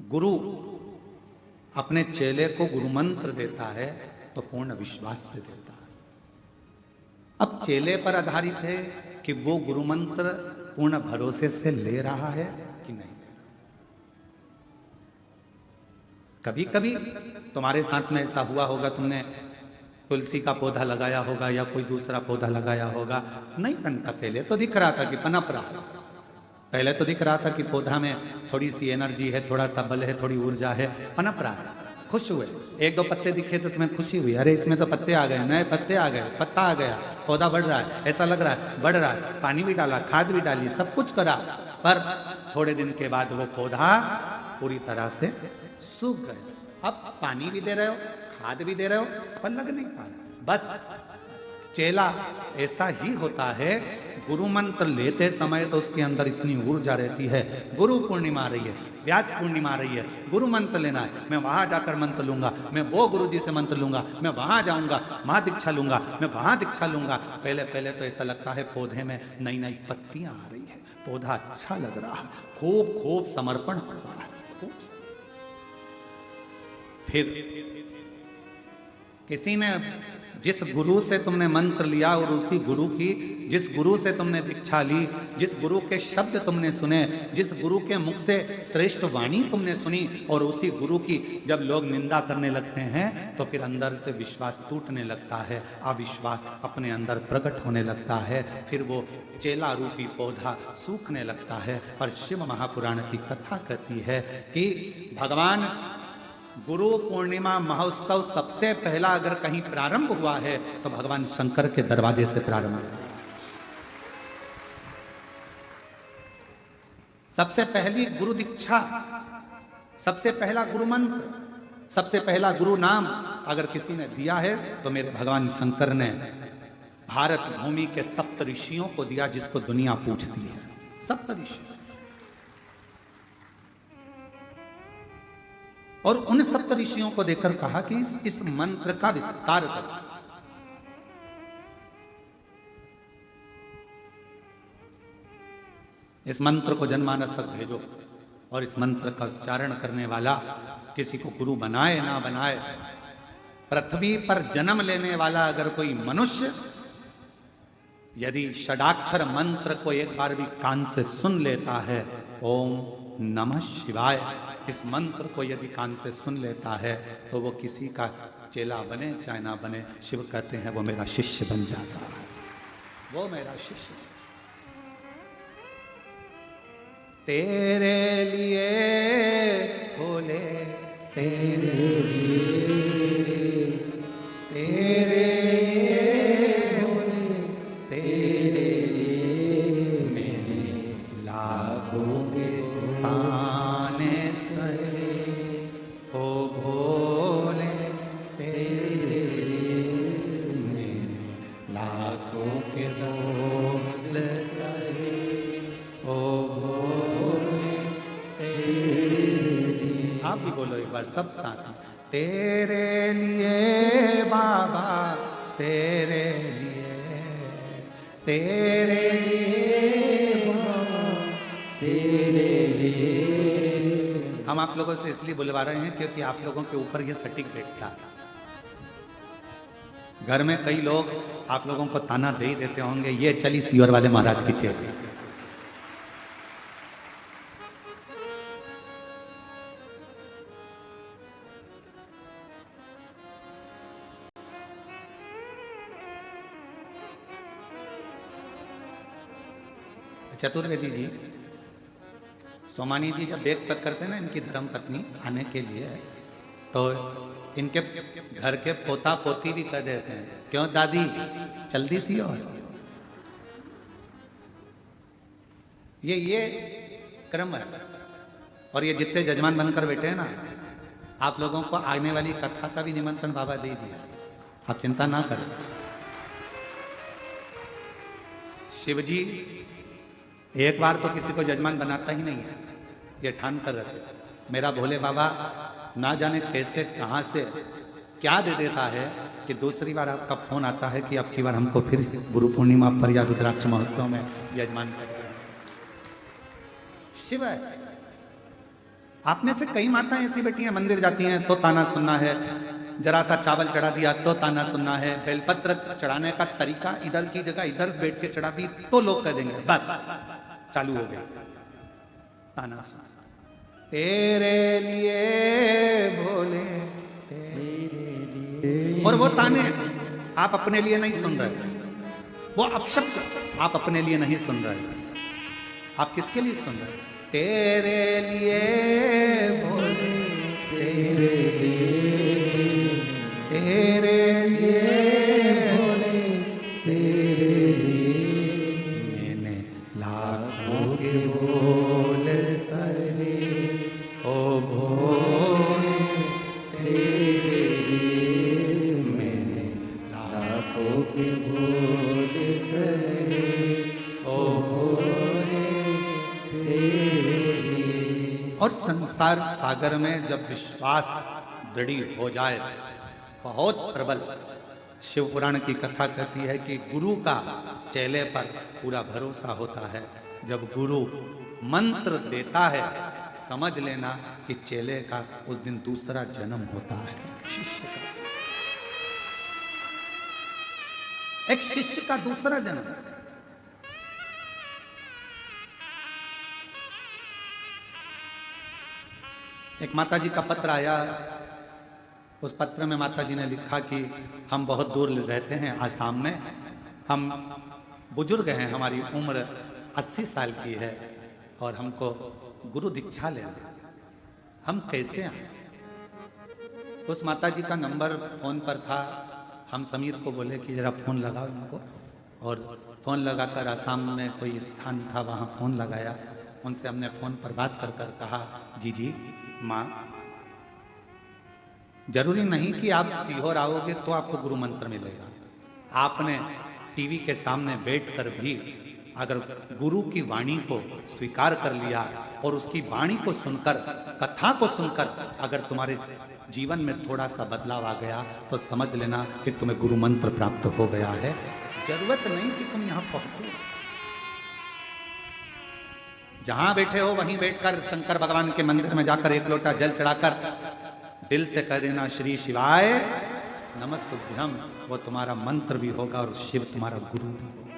गुरु अपने चेले को गुरु मंत्र देता है तो पूर्ण विश्वास से देता है। अब चेले पर आधारित है कि वो गुरु मंत्र पूर्ण भरोसे से ले रहा है कि नहीं। कभी कभी तुम्हारे साथ में ऐसा हुआ होगा, तुमने तुलसी का पौधा लगाया होगा या कोई दूसरा पौधा लगाया होगा, नहीं बनता। पहले तो दिख रहा था कि पनप रहा, पहले तो दिख रहा था कि पौधा में थोड़ी सी एनर्जी है, थोड़ा सा बल है, थोड़ी ऊर्जा है, पनप रहा है, खुश हुए। एक दो पत्ते दिखे तो तुम्हें खुशी हुई, अरे इसमें तो पत्ते आ गए, नए पत्ते आ गए, पत्ता आ गया, पौधा बढ़ रहा है, ऐसा लग रहा है बढ़ रहा है। पानी भी डाला, खाद भी डाली, सब कुछ करा, पर थोड़े दिन के बाद वो पौधा पूरी तरह से सूख गया। अब पानी भी दे रहे हो, खाद भी दे रहे हो, पर लग नहीं पा रहा। बस चेला ऐसा ही होता है। गुरु मंत्र लेते समय तो उसके अंदर इतनी ऊर्जा रहती है। गुरु पूर्णिमा आ रही है, व्यास पूर्णिमा आ रही है, गुरु मंत्र लेना है, मैं वहां जाकर मंत्र लूंगा, मैं वो गुरु जी से मंत्र लूंगा, मैं वहां जाऊंगा, वहां दीक्षा लूंगा, मैं वहां दीक्षा लूंगा। पहले पहले तो ऐसा लगता है पौधे में नई नई पत्तियां आ रही है, पौधा अच्छा लग रहा है, खूब खूब समर्पण हो रहा है, खूब। फिर किसी ने, जिस गुरु से तुमने मंत्र लिया और उसी गुरु की, जिस गुरु से तुमने दीक्षा ली, जिस गुरु के शब्द तुमने सुने, जिस गुरु के मुख से श्रेष्ठ वाणी तुमने सुनी, और उसी गुरु की जब लोग निंदा करने लगते हैं तो फिर अंदर से विश्वास टूटने लगता है, अविश्वास अपने अंदर प्रकट होने लगता है, फिर वो चेला रूपी पौधा सूखने लगता है। और शिव महापुराण की कथा कहती है कि भगवान गुरु पूर्णिमा महोत्सव सबसे पहला अगर कहीं प्रारंभ हुआ है तो भगवान शंकर के दरवाजे से प्रारंभ हुआ। सबसे पहली गुरु दीक्षा, सबसे पहला गुरु मंत्र, सबसे पहला गुरु नाम अगर किसी ने दिया है तो मेरे भगवान शंकर ने भारत भूमि के सप्त ऋषियों को दिया, जिसको दुनिया पूछती है, सप्त ऋषि। और उन सप्त ऋषियों को देखकर कहा कि इस मंत्र का विस्तार करो। इस मंत्र को जनमानस तक भेजो, और इस मंत्र का उच्चारण करने वाला किसी को गुरु बनाए ना बनाए, पृथ्वी पर जन्म लेने वाला अगर कोई मनुष्य यदि षडाक्षर मंत्र को एक बार भी कान से सुन लेता है, ओम नमः शिवाय, इस मंत्र को यदि कान से सुन लेता है तो वो किसी का चेला बने चाहे ना बने, शिव कहते हैं वो मेरा शिष्य बन जाता है, वो मेरा शिष्य। तेरे लिए बोले, तेरे लिए, तेरे लिए बोले, तेरे लिए मैंने लाखों के ताने सहे, ओ भोले तेरे लिए मैंने लाखों के बोल सहे, ओ भोले तेरे लिए। आप भी बोलो एक बार सब साथ में, तेरे लिए बाबा, तेरे लिए, तेरे लिए बाबा, तेरे लिए। हम आप लोगों से इसलिए बुलवा रहे हैं क्योंकि आप लोगों के ऊपर ये सटीक बैठता है। घर में कई लोग आप लोगों को ताना दे ही देते होंगे, ये चली सीवर वाले महाराज की चेली। चतुर्वेदी जी, सोमानी जी जब बैग पैक करते हैं ना इनकी धर्म पत्नी आने के लिए, तो इनके घर के पोता पोती भी कह देते हैं, क्यों दादी जल्दी सी। और ये क्रम है। और ये जितने जजमान बनकर बैठे हैं ना, आप लोगों को आने वाली कथा का भी निमंत्रण बाबा दे दिया, आप चिंता ना करें। शिवजी एक बार तो किसी को जजमान बनाता ही नहीं है, ये ठान कर रखे। मेरा भोले बाबा ना जाने कैसे कहां से क्या दे देता है कि दूसरी बार आपका फोन आता है कि अब की बार हमको फिर गुरु पूर्णिमा पर या रुद्राक्ष महोत्सव में यजमान कर। शिव है। आप में से कई माताएं ऐसी बैठी हैं, मंदिर जाती हैं तो ताना सुनना है, जरा सा चावल चढ़ा दिया तो ताना सुनना है, बेलपत्र चढ़ाने का तरीका इधर की जगह इधर बैठ के चढ़ा दी तो लोग कह देंगे बस चालू हो गया ताना सुनना। तेरे लिए भोले तेरे लिए, और वो ताने आप अपने लिए नहीं सुन रहे, वो अपशब्द आप अपने लिए नहीं सुन रहे, आप किसके लिए सुन रहे? तेरे लिए भोले तेरे लिए, तेरे लिए भोले तेरे लिए, मैंने लाखों के बोल सहे ओ भोले तेरे लिए, मैंने लाखों के बोल सहे ओ भोले तेरे लिए। और संसार सागर में जब विश्वास दृढ़ हो जाए, बहुत प्रबल, शिव पुराण की कथा कहती है कि गुरु का चेले पर पूरा भरोसा होता है। जब गुरु मंत्र देता है समझ लेना कि चेले का उस दिन दूसरा जन्म होता है। शिष्य का, एक शिष्य का दूसरा जन्म। एक माता जी का पत्र आया, उस पत्र में माता जी ने लिखा कि हम बहुत दूर रहते हैं आसाम में, हम बुजुर्ग हैं, हमारी उम्र 80 साल की है और हमको गुरु दीक्षा लेना, हम कैसे आए? उस माता जी का नंबर फोन पर था। हम समीर को बोले कि जरा फोन लगाओ इनको, और फोन लगाकर आसाम में कोई स्थान था वहाँ फोन लगाया। उनसे हमने फोन पर बात कर कर कहा, जी माँ, जरूरी नहीं कि आप सीहोर आओगे तो आपको गुरु मंत्र मिलेगा। आपने टीवी के सामने बैठकर भी अगर गुरु की वाणी को स्वीकार कर लिया और उसकी वाणी को सुनकर, कथा को सुनकर अगर तुम्हारे जीवन में थोड़ा सा बदलाव आ गया तो समझ लेना कि तुम्हें गुरु मंत्र प्राप्त हो गया है। जरूरत नहीं कि तुम यहां पहुंचो, जहां बैठे हो वहीं बैठकर शंकर भगवान के मंदिर में जाकर एक लोटा जल चढ़ाकर दिल से कह देना श्री शिवाय नमस्तुभ्यम, वो तुम्हारा मंत्र भी होगा और शिव तुम्हारा गुरु भी होगा।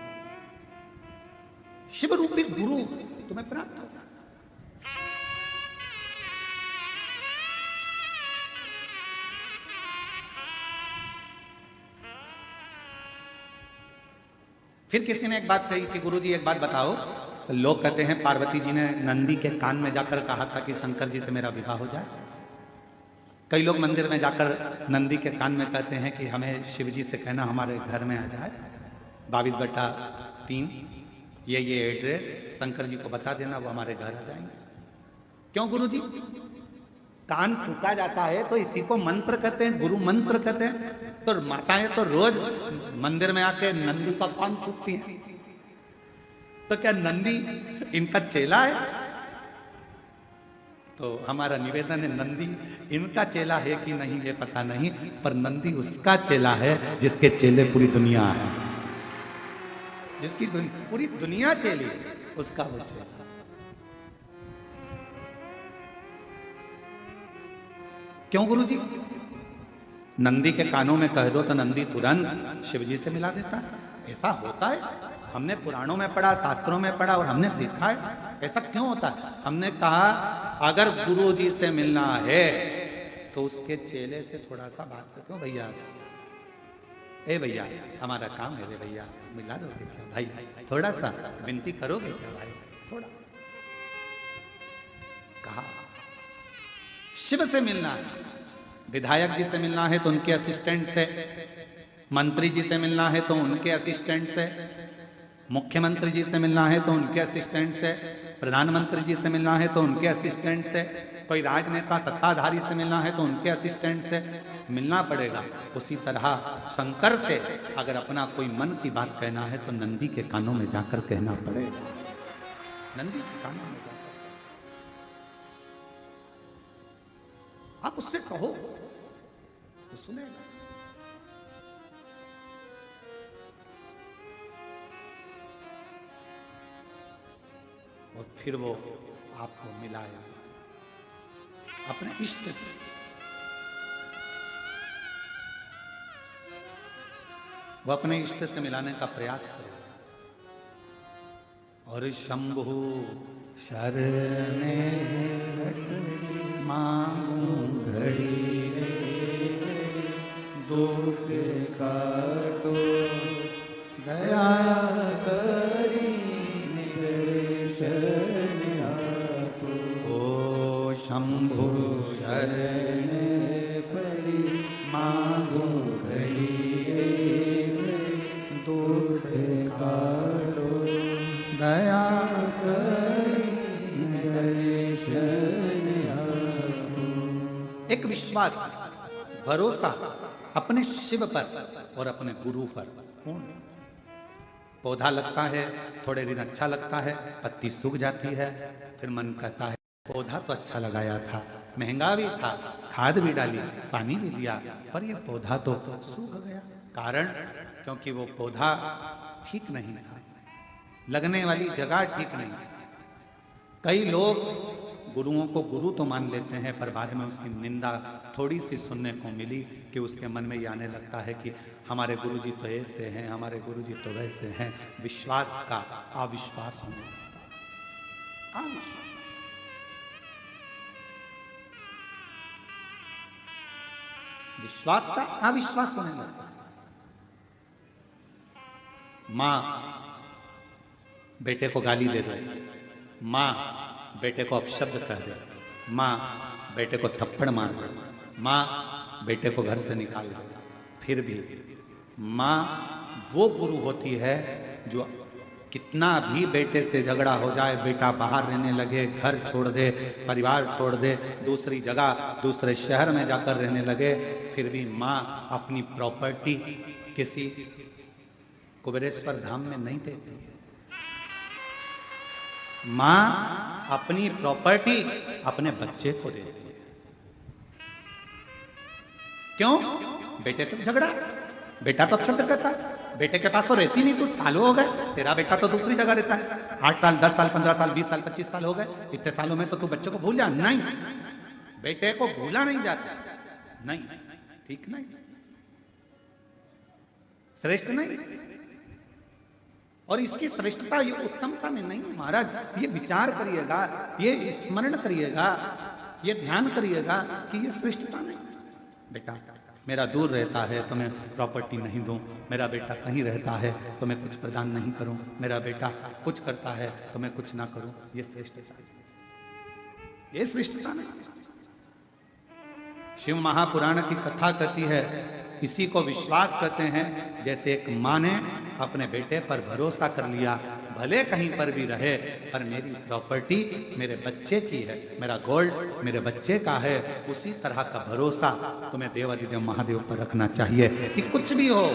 शिव रूपी गुरु तुम्हें प्राप्त होगा। फिर किसी ने एक बात कही कि गुरुजी एक बात बताओ, लोग कहते हैं पार्वती जी ने नंदी के कान में जाकर कहा था कि शंकर जी से मेरा विवाह हो जाए। कई लोग मंदिर में जाकर नंदी के कान में कहते हैं कि हमें शिव जी से कहना हमारे घर में आ जाए, 22/3 ये एड्रेस शंकर जी को बता देना, वो हमारे घर आ जाएंगे। क्यों गुरुजी? कान फूका जाता है तो इसी को मंत्र कहते हैं, गुरु मंत्र कहते हैं। तो माताएं तो रोज मंदिर में आके नंदी का कान फूकती हैं, तो क्या नंदी इनका चेला है? तो हमारा निवेदन है, नंदी इनका चेला है कि नहीं ये पता नहीं, पर नंदी उसका चेला है जिसके चेले पूरी दुनिया है, जिसकी पूरी दुनिया चेली है, उसका वो चेला। क्यों गुरुजी? नंदी के कानों में कह दो तो नंदी तुरंत शिवजी से मिला देता है। ऐसा होता है, हमने पुराणों में पढ़ा, शास्त्रों में पढ़ा और हमने देखा है। ऐसा क्यों होता है? हमने कहा अगर गुरु जी से मिलना है तो उसके चेले से थोड़ा सा बात कर, क्यों भैया, ए भैया हमारा काम है रे भैया, मिला दोगे क्या भाई? थोड़ा सा विनती करोगे क्या भाई? थोड़ा सा कहा। शिव से मिलना है, विधायक जी से मिलना है तो उनके असिस्टेंट से, मंत्री जी से मिलना है तो उनके असिस्टेंट से, मुख्यमंत्री जी से मिलना है तो उनके असिस्टेंट से, प्रधानमंत्री जी से मिलना है तो उनके असिस्टेंट से, कोई राजनेता सत्ताधारी से मिलना है तो उनके असिस्टेंट से मिलना पड़ेगा। उसी तरह शंकर से अगर अपना कोई मन की बात कहना है तो नंदी के कानों में जाकर कहना पड़ेगा। नंदी के कानों में जाकर आप उससे कहो तो सुनेगा। और फिर वो आपको मिलाएगा। अपने इष्ट से। वो अपने इष्ट से मिलाने का प्रयास करेगा। और शंभु शरणे मांगू घड़ी दुख काटो दया करी निर्दर्शन आपो। ओ शंभु शरण पड़ी मांगू घड़ी दुख काटो दया करी निर्दर्शन आपो। एक विश्वास, भरोसा अपने शिव पर और अपने गुरु पर पूर्ण। पौधा लगता है, थोड़े दिन अच्छा लगता है, पत्ती सूख जाती है, फिर मन कहता है पौधा तो अच्छा लगाया था, महंगा भी था, खाद भी डाली, पानी भी दिया, पर यह पौधा तो सूख गया। कारण क्योंकि वो पौधा ठीक नहीं था, लगने वाली जगह ठीक नहीं। कई लोग गुरुओं को गुरु तो मान लेते हैं, पर बाद में उसकी निंदा थोड़ी सी सुनने को मिली कि उसके मन में ये आने लगता है कि हमारे गुरुजी तो ऐसे हैं, हमारे गुरुजी तो वैसे हैं। विश्वास का अविश्वास होने लगता है। अविश्वास, विश्वास का अविश्वास होने लगता है। मां बेटे को गाली दे दे, मां बेटे को अपशब्द कह दे, मां बेटे को थप्पड़ मार दे, मां बेटे को घर से निकाल दे, फिर भी मां वो गुरु होती है जो कितना भी बेटे से झगड़ा हो जाए, बेटा बाहर रहने लगे, घर छोड़ दे, परिवार छोड़ दे, दूसरी जगह दूसरे शहर में जाकर रहने लगे, फिर भी मां अपनी प्रॉपर्टी किसी कुबेरेश्वर धाम में नहीं देती है। मां अपनी प्रॉपर्टी अपने बच्चे को देती है। क्यों? बेटे से झगड़ा, बेटा तो अपशब्द कहता है, बेटे के पास तो रहती नहीं, कुछ सालों हो गए, तेरा बेटा तो दूसरी जगह रहता है, 8 साल 10 साल 15 साल 20 साल 25 साल हो गए, इतने सालों में तो तू बच्चे को भूल जा। नहीं, बेटे को भूला नहीं जाता, नहीं, ठीक नहीं, श्रेष्ठ नहीं। और इसकी श्रेष्ठता ये उत्तमता में नहीं है महाराज। ये विचार करिएगा, ये स्मरण करिएगा, ये ध्यान करिएगा कि ये श्रेष्ठता नहीं। बेटा मेरा दूर रहता है तो मैं प्रॉपर्टी नहीं दूं, मेरा बेटा कहीं रहता है तो मैं कुछ प्रदान नहीं करूं, मेरा बेटा कुछ करता है तो मैं कुछ ना करूं, ये श्रेष्ठता, ये श्रेष्ठता नहीं। शिव महापुराण की कथा कहती है, इसी को विश्वास कहते हैं। जैसे एक माँ ने अपने बेटे पर भरोसा कर लिया, भले कहीं पर भी रहे, पर मेरी प्रॉपर्टी मेरे बच्चे की है, मेरा गोल्ड मेरे बच्चे का है, उसी तरह का भरोसा तुम्हें देवाधिदेव महादेव पर रखना चाहिए कि कुछ भी हो,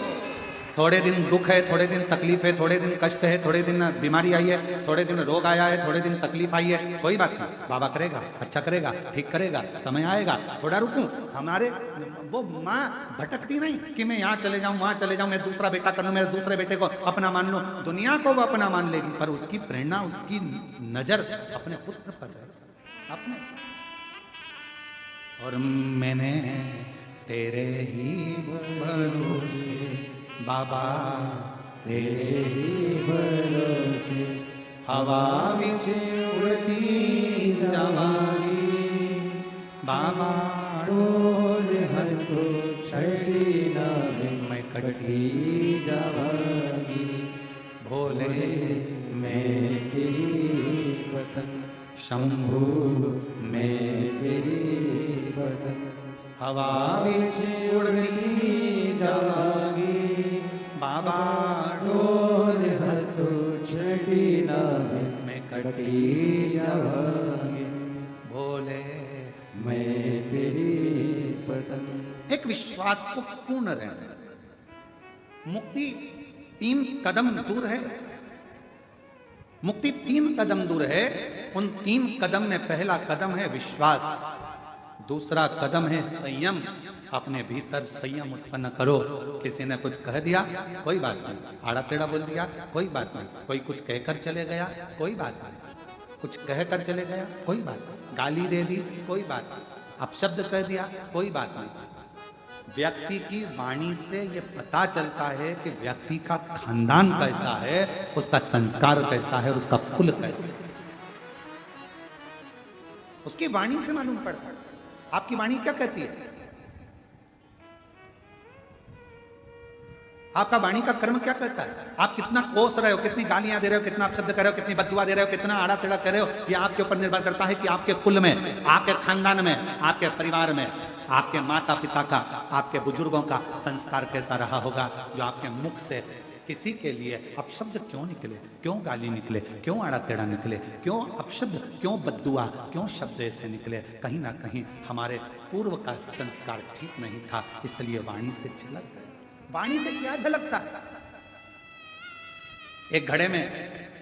थोड़े दिन दुख है, थोड़े दिन तकलीफ है, थोड़े दिन कष्ट है, थोड़े दिन बीमारी आई है, थोड़े दिन रोग आया है, थोड़े दिन तकलीफ आई है, कोई बात नहीं, बाबा करेगा, अच्छा करेगा, ठीक करेगा, समय आएगा, थोड़ा रुकूं। हमारे वो माँ भटकती नहीं कि मैं यहाँ चले जाऊं, वहां चले जाऊं, मैं दूसरा बेटा कर लूं, मेरे दूसरे बेटे को अपना मान लूं। दुनिया को वो अपना मान लेगी, पर उसकी प्रेरणा, उसकी नजर अपने पुत्र पर है, अपने। और मैंने तेरे ही भरोसे बाबा, तेरे ही भरोसे हवा विच उड़ती जावांगी, बाबा डोर हर को छड़ी ना मैं कटी जावांगी, भोले मैं तेरी पतंग, शंभू मैं तेरी पतंग, हवा विच उड़ती जावांगी, बाबा डोर हथो छड़ी ना मैं कटी जावांगी, भोले मैं तेरी पतंग। एक विश्वास को पूर्ण रहना। मुक्ति 3 कदम दूर है, मुक्ति 3 कदम दूर है। उन 3 कदम में पहला कदम है विश्वास, दूसरा कदम है संयम। अपने भीतर संयम उत्पन्न करो। किसी ने कुछ कह दिया, कोई बात नहीं, आड़ा टेढ़ा बोल दिया, कोई बात नहीं, कोई कुछ कहकर चले गया, कोई बात नहीं, कुछ कहकर चले गया, कोई बात नहीं, गाली दे दी, कोई बात नहीं, अपशब्द कह दिया, कोई बात नहीं। व्यक्ति की वाणी से ये पता चलता है कि व्यक्ति का खानदान कैसा है, उसका संस्कार कैसा है, उसका कुल कैसा है, उसकी वाणी से मालूम पड़ता है। आपकी वाणी क्या कहती है, आपका वाणी का कर्म क्या कहता है, आप कितना कोस रहे हो, कितनी गालियां दे रहे हो, कितना अपशब्द कर रहे हो, कितनी बद्दुआ दे रहे हो, कितना आड़ा टेढ़ा कर रहे हो, ये आपके ऊपर निर्भर करता है कि आपके कुल में, आपके खानदान में, आपके परिवार में, आपके माता पिता का, आपके बुजुर्गों का संस्कार कैसा रहा होगा, जो आपके मुख से किसी के लिए अपशब्द क्यों निकले, क्यों गाली निकले, क्यों आड़ा टेढ़ा निकले, क्यों अपशब्द, क्यों बद्दुआ, क्यों शब्द ऐसे निकले, कहीं ना कहीं हमारे पूर्व का संस्कार ठीक नहीं था, इसलिए वाणी से झलक गए। वाणी से क्या झलकता है, एक घड़े में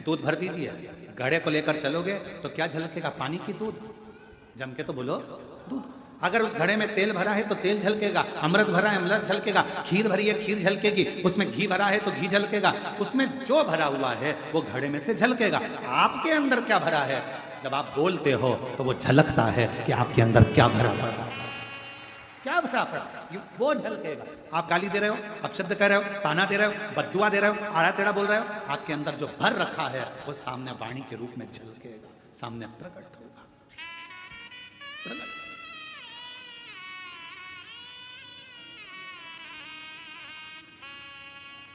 दूध भर दीजिए, घड़े को लेकर चलोगे तो क्या झलकेगा, पानी की दूध, जम के तो बोलो दूध। अगर उस घड़े में तेल भरा है तो तेल झलकेगा, अमृत भरा है अमृत झलकेगा, खीर भरी है खीर झलकेगी, उसमें घी भरा है तो घी झलकेगा, उसमें जो भरा हुआ है वो घड़े में से झलकेगा। आपके अंदर क्या भरा है, जब आप बोलते हो तो वो झलकता है कि आपके अंदर क्या भरा पड़ा, क्या भरा पड़ा, वो झलकेगा। आप गाली दे रहे हो, अपशब्द कह रहे हो, ताना दे रहे हो, बद्दुआ दे रहे हो, आड़ा टेढ़ा बोल रहे हो, आपके अंदर जो भर रखा है वो सामने वाणी के रूप में झलकेगा, सामने प्रकट होगा, प्रकट।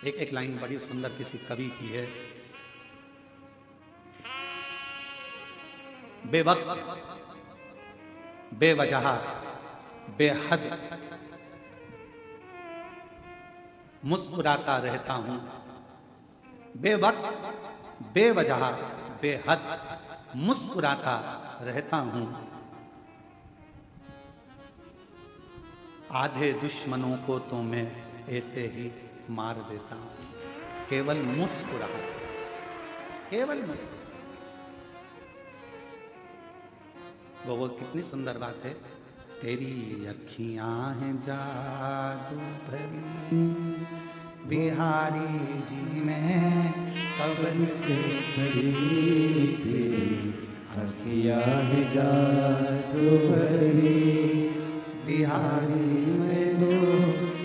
एक लाइन बड़ी सुंदर किसी कवि की है, बेवक्त बेवजह बेहद मुस्कुराता रहता हूं, बेवक्त बेवजह बेहद मुस्कुराता रहता हूं, आधे दुश्मनों को तो मैं ऐसे ही मार देता हूं, केवल मुस्कुरा, केवल मुस्कुरा। वो कितनी सुंदर बात है, तेरी अखियां हैं जादू भरी, बिहारी जी में कब से खड़ी, तेरी अखियां हैं जादू भरी, बिहारी में दो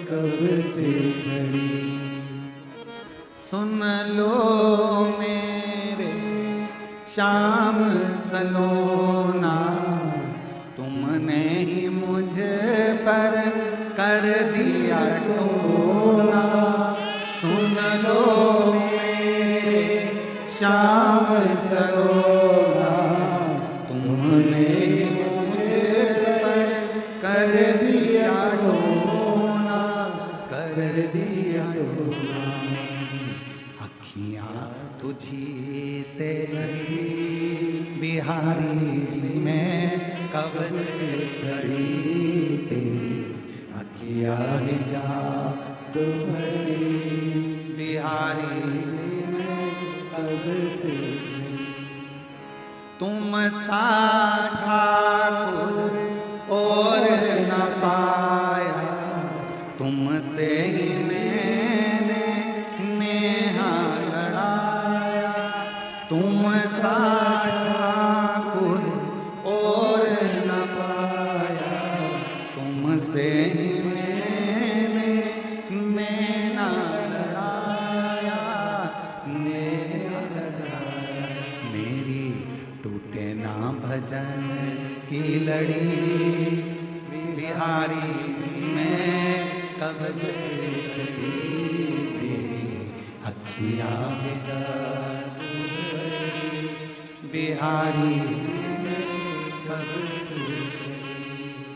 कब से खड़ी, सुन लो मेरे श्याम सलोना, तुमने ही मुझे पर कर दिया टोना, सुन लो मेरे श्याम सलोना, तुमने ही मुझे पर कर दिया टोना, कर दिया टोना, अखियां तुझी से लगी, बिहारी जी में कब से खड़ी, तेरी अखियां जादू भरी, बिहारी में कब से, तुम सा ठाकुर और न पाया, तुमसे ही मैंने नेहा लड़ाया, तुम सा ठाकुर और न पाया, तुमसे ही मैंने नैना लड़ाया, नैना लड़ाया, मेरी टूटे ना भजन की लड़ी, बिहारी में कब से खड़ी, अखियां में जादू भरी, बिहारी में कब से।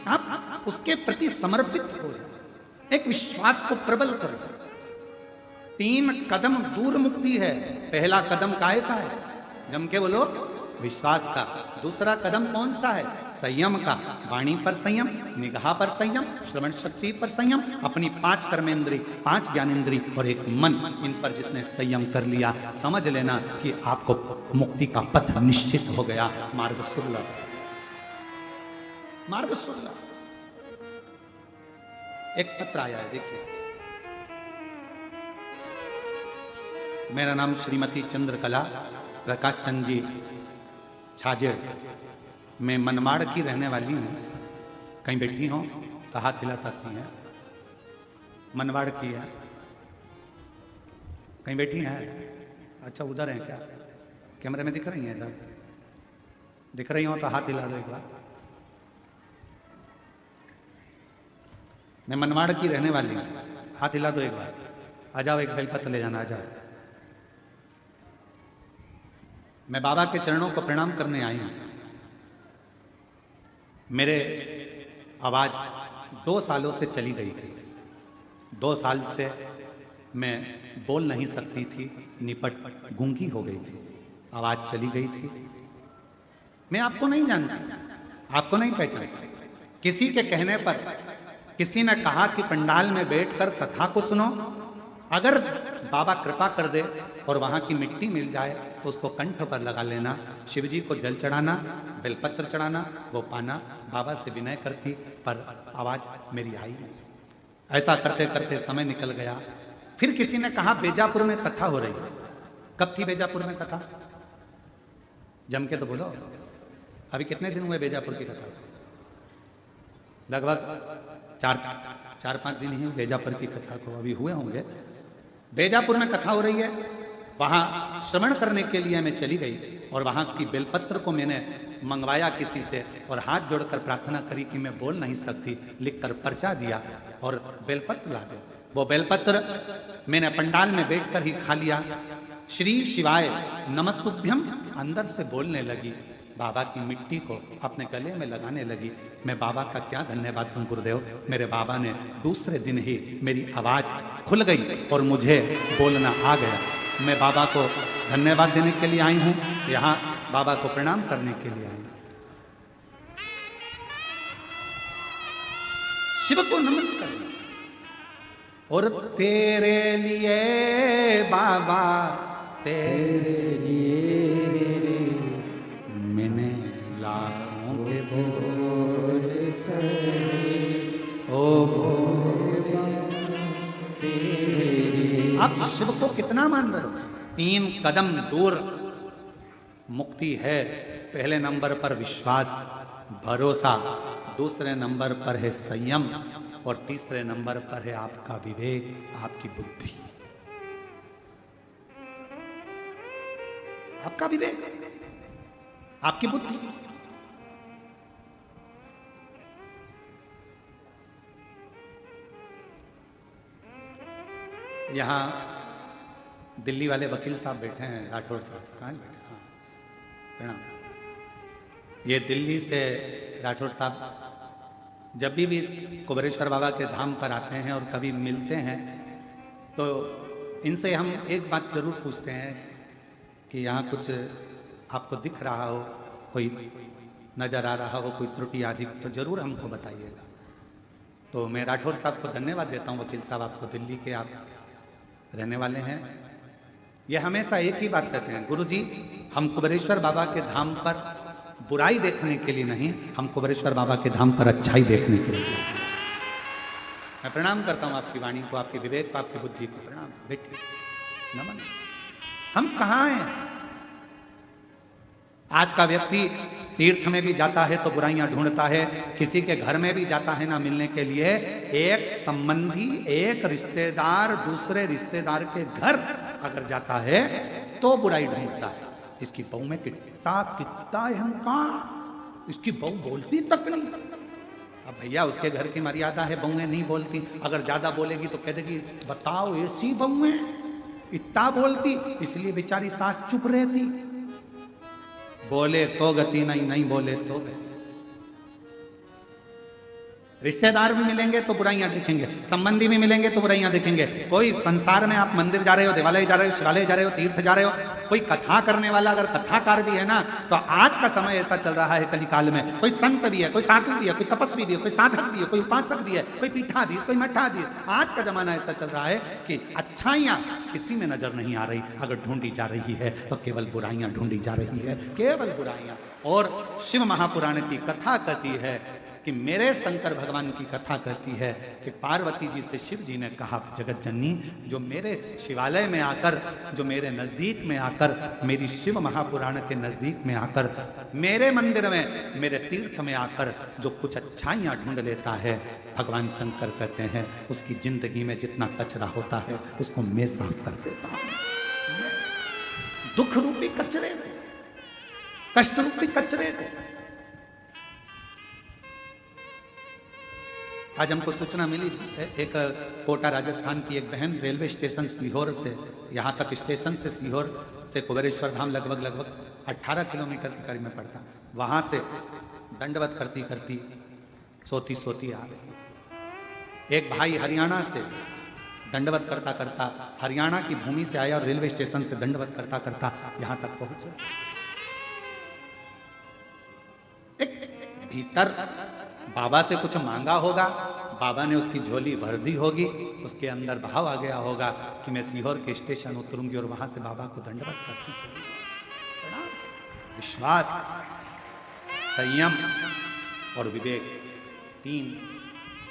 आप उसके प्रति समर्पित हो जाए, एक विश्वास को प्रबल कर दो। 3 कदम दूर मुक्ति है। पहला कदम काय का है, जम के बोलो, विश्वास का। दूसरा कदम कौन सा है, संयम का। वाणी पर संयम, निगाह पर संयम, श्रवण शक्ति पर संयम, अपनी 5 कर्मेंद्री, 5 ज्ञानेंद्री और एक मन, इन पर जिसने संयम कर लिया, समझ लेना कि आपको मुक्ति का पथ निश्चित हो गया। मार्ग सुलभ, मार्ग सुलभ। एक पत्र आया है, देखिए। मेरा नाम श्रीमती चंद्रकला प्रकाश चंद जी छाजेड़, मैं मनमाड़ की रहने वाली हूँ। कहीं बैठी हो तो हाथ हिला सकती हैं, मनवाड़ की है, कहीं बैठी हैं? अच्छा उधर हैं क्या? कैमरे में दिख रही हैं? इधर दिख रही हो तो हाथ हिला दो एक बार। मैं मनवाड़ की रहने वाली हूं, हाथ हिला दो एक बार। आ जाओ, एक बेलपत्र ले जाना, आ जाओ। मैं बाबा के चरणों को प्रणाम करने आई हूं। मेरे आवाज 2 सालों से चली गई थी। 2 साल से मैं बोल नहीं सकती थी, निपट गूंगी हो गई थी, आवाज चली गई थी। मैं आपको नहीं जानती, आपको नहीं पहचानती। किसी के कहने पर किसी ने कहा कि पंडाल में बैठकर कथा को सुनो, अगर बाबा कृपा कर दे और वहां की मिट्टी मिल जाए तो उसको कंठ पर लगा लेना, शिव जी को जल चढ़ाना, बेलपत्र चढ़ाना, वो पाना। बाबा से विनय करती, पर आवाज मेरी आई नहीं। ऐसा करते करते समय निकल गया। फिर किसी ने कहा बेजापुर में कथा हो रही है। कब थी बेजापुर में कथा? जम के तो बोलो। अभी कितने दिन हुए बेजापुर की कथा? लगभग 4-5 दिन ही बेजापुर की कथा को अभी हुए होंगे। बेजापुर में कथा हो रही है, वहां श्रवण करने के लिए मैं चली गई और वहां की बेलपत्र को मैंने मंगवाया किसी से और हाथ जोड़कर प्रार्थना करी कि मैं बोल नहीं सकती, लिखकर पर्चा दिया और बेलपत्र ला दो। वो बेलपत्र मैंने पंडाल में बैठकर ही खा लिया। श्री शिवाय नमस्तुभ्यम अंदर से बोलने लगी, बाबा की मिट्टी को अपने गले में लगाने लगी। मैं बाबा का क्या धन्यवाद दूं गुरुदेव, मेरे बाबा ने दूसरे दिन ही मेरी आवाज खुल गई और मुझे बोलना आ गया। मैं बाबा को धन्यवाद देने के लिए आई हूं, यहाँ बाबा को प्रणाम करने के लिए आई हूं। शिव को नमन करना। और तेरे लिए बाबा, तेरे लिए मैंने लाखों के बोल से ओ आप शिव को कितना मान रहे हो? 3 कदम दूर मुक्ति है। पहले नंबर पर विश्वास, भरोसा, दूसरे नंबर पर है संयम और तीसरे नंबर पर है आपका विवेक, आपकी बुद्धि। आपका विवेक, आपकी बुद्धि। यहां दिल्ली वाले वकील साहब बैठे हैं, राठौर साहब। कहाँ बैठे? हाँ, प्रणाम। ये दिल्ली से राठौर साहब जब भी कुबेरेश्वर बाबा के धाम पर आते हैं और कभी मिलते हैं तो इनसे हम एक बात जरूर पूछते हैं कि यहाँ कुछ आपको दिख रहा हो, कोई नजर आ रहा हो, कोई त्रुटि आदि, तो जरूर हमको बताइएगा। तो मैं राठौर साहब को धन्यवाद देता हूँ। वकील साहब, आपको दिल्ली के आप रहने वाले हैं। ये हमेशा एक ही बात कहते हैं, गुरुजी हम कुबेरेश्वर बाबा के धाम पर बुराई देखने के लिए नहीं, हम कुबेरेश्वर बाबा के धाम पर अच्छाई देखने के लिए। मैं प्रणाम करता हूँ आपकी वाणी को, आपके विवेक को, आपकी बुद्धि को प्रणाम। बैठिए, नमन। हम कहाँ हैं? आज का व्यक्ति तीर्थ में भी जाता है तो बुराइयां ढूंढता है, किसी के घर में भी जाता है ना मिलने के लिए। एक संबंधी, एक रिश्तेदार दूसरे रिश्तेदार के घर अगर जाता है तो बुराई ढूंढता है। इसकी बहू में कितना अहंकार, इसकी बहू बोलती तक नहीं। अब भैया उसके घर की मर्यादा है, बहुएं नहीं बोलती। अगर ज्यादा बोलेगी तो कह देगी बताओ ऐसी बहुएं इतना बोलती, इसलिए बेचारी सास चुप रहती। बोले तो गति नहीं, नहीं बोले तो गति। रिश्तेदार भी मिलेंगे तो बुराइयां देखेंगे, संबंधी भी मिलेंगे तो बुराइयां देखेंगे। कोई संसार में आप मंदिर जा रहे हो, देवालय जा रहे हो, शिवालय जा रहे हो, तीर्थ जा रहे हो, कोई कथा करने वाला अगर कथाकार भी है ना, तो आज का समय ऐसा चल रहा है कलिकाल में, कोई संत भी है, कोई साधु भी है, कोई तपस्वी भी है, कोई साधक भी है, कोई उपासक भी है, कोई पीठाधीश, कोई मठाधीश। आज का जमाना ऐसा चल रहा है कि अच्छाइयां किसी में नजर नहीं आ रही, अगर ढूंढी जा रही है तो केवल बुराइयां ढूंढी जा रही है, केवल बुराइयां। और शिव महापुराण की कथा कहती है कि मेरे शंकर भगवान की कथा कहती है कि पार्वती जी से शिव जी ने कहा, जगत जननी, जो मेरे शिवालय में आकर, जो मेरे नज़दीक में आकर, मेरी शिव महापुराण के नज़दीक में आकर, मेरे मंदिर में, मेरे तीर्थ में आकर जो कुछ अच्छाइयाँ ढूंढ लेता है, भगवान शंकर कहते हैं उसकी जिंदगी में जितना कचरा होता है उसको मैं साफ कर देता हूँ। दुख रूपी कचरे को, कष्ट रूपी कचरे को। आज हमको सूचना मिली, एक कोटा राजस्थान की एक बहन रेलवे स्टेशन सीहोर से, यहाँ तक स्टेशन से सीहोर से कुबेरेश्वर धाम लगभग 18 किलोमीटर के करीब में पड़ता, वहाँ से दंडवत करती करती सोती आ गई। एक भाई हरियाणा से दंडवत करता करता हरियाणा की भूमि से आया और रेलवे स्टेशन से दंडवत करता करता यहाँ तक पहुंचे। एक भीतर बाबा से कुछ मांगा होगा, बाबा ने उसकी झोली भर दी होगी, उसके अंदर भाव आ गया होगा कि मैं सीहोर के स्टेशन उतरूंगी और वहां से बाबा को दंडवत करती चली। विश्वास, संयम और विवेक, 3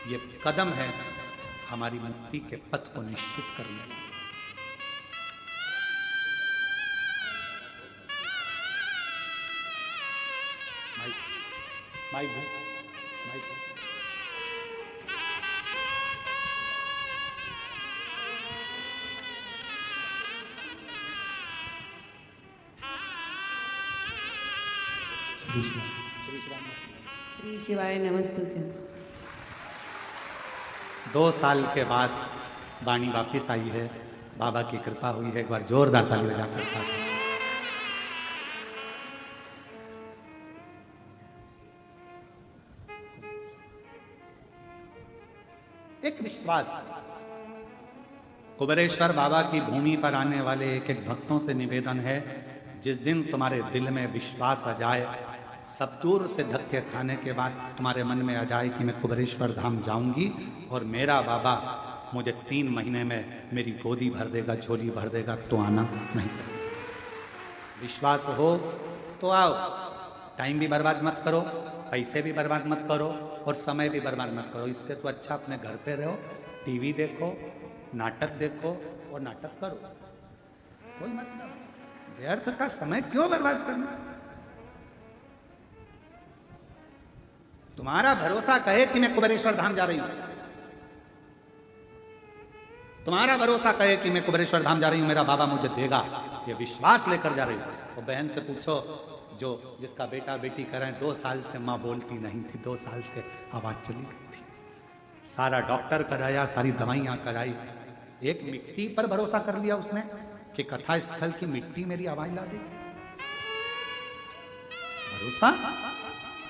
ये कदम है हमारी मुक्ति के पथ को निश्चित करने का। माइक श्री शिवाय नमस्तुते। 2 साल के बाद वाणी वापिस आई है, बाबा की कृपा हुई है। एक बार जोरदार ताली बजाकर साथ। एक विश्वास, कुबेरेश्वर बाबा की भूमि पर आने वाले एक एक भक्तों से निवेदन है, जिस दिन तुम्हारे दिल में विश्वास आ जाए, सब दूर से धक्के खाने के बाद तुम्हारे मन में आ जाए कि मैं कुबेरेश्वर धाम जाऊंगी और मेरा बाबा मुझे 3 महीने में मेरी गोदी भर देगा, झोली भर देगा, तो आना नहीं। विश्वास हो तो आओ, टाइम भी बर्बाद मत करो, पैसे भी बर्बाद मत करो और समय भी बर्बाद मत करो। इससे तो अच्छा अपने घर पे रहो, टीवी देखो, नाटक देखो और नाटक करो। कोई मतलब व्यर्थ का समय क्यों बर्बाद करना। तुम्हारा भरोसा कहे कि मैं कुबेरेश्वर धाम जा रही हूं, तुम्हारा भरोसा कहे कि मैं कुबेरेश्वर धाम जा रही हूं, मेरा बाबा मुझे देगा, ये विश्वास लेकर जा रही हूं। तो बहन से पूछो जो जिसका बेटा बेटी कर रहे हैं, 2 साल से माँ बोलती नहीं थी, 2 साल से आवाज चली गई थी, सारा डॉक्टर कराया, सारी दवाइयां कराई, एक मिट्टी पर भरोसा कर लिया उसने कि कथा स्थल की मिट्टी मेरी आवाज ला दे। भरोसा,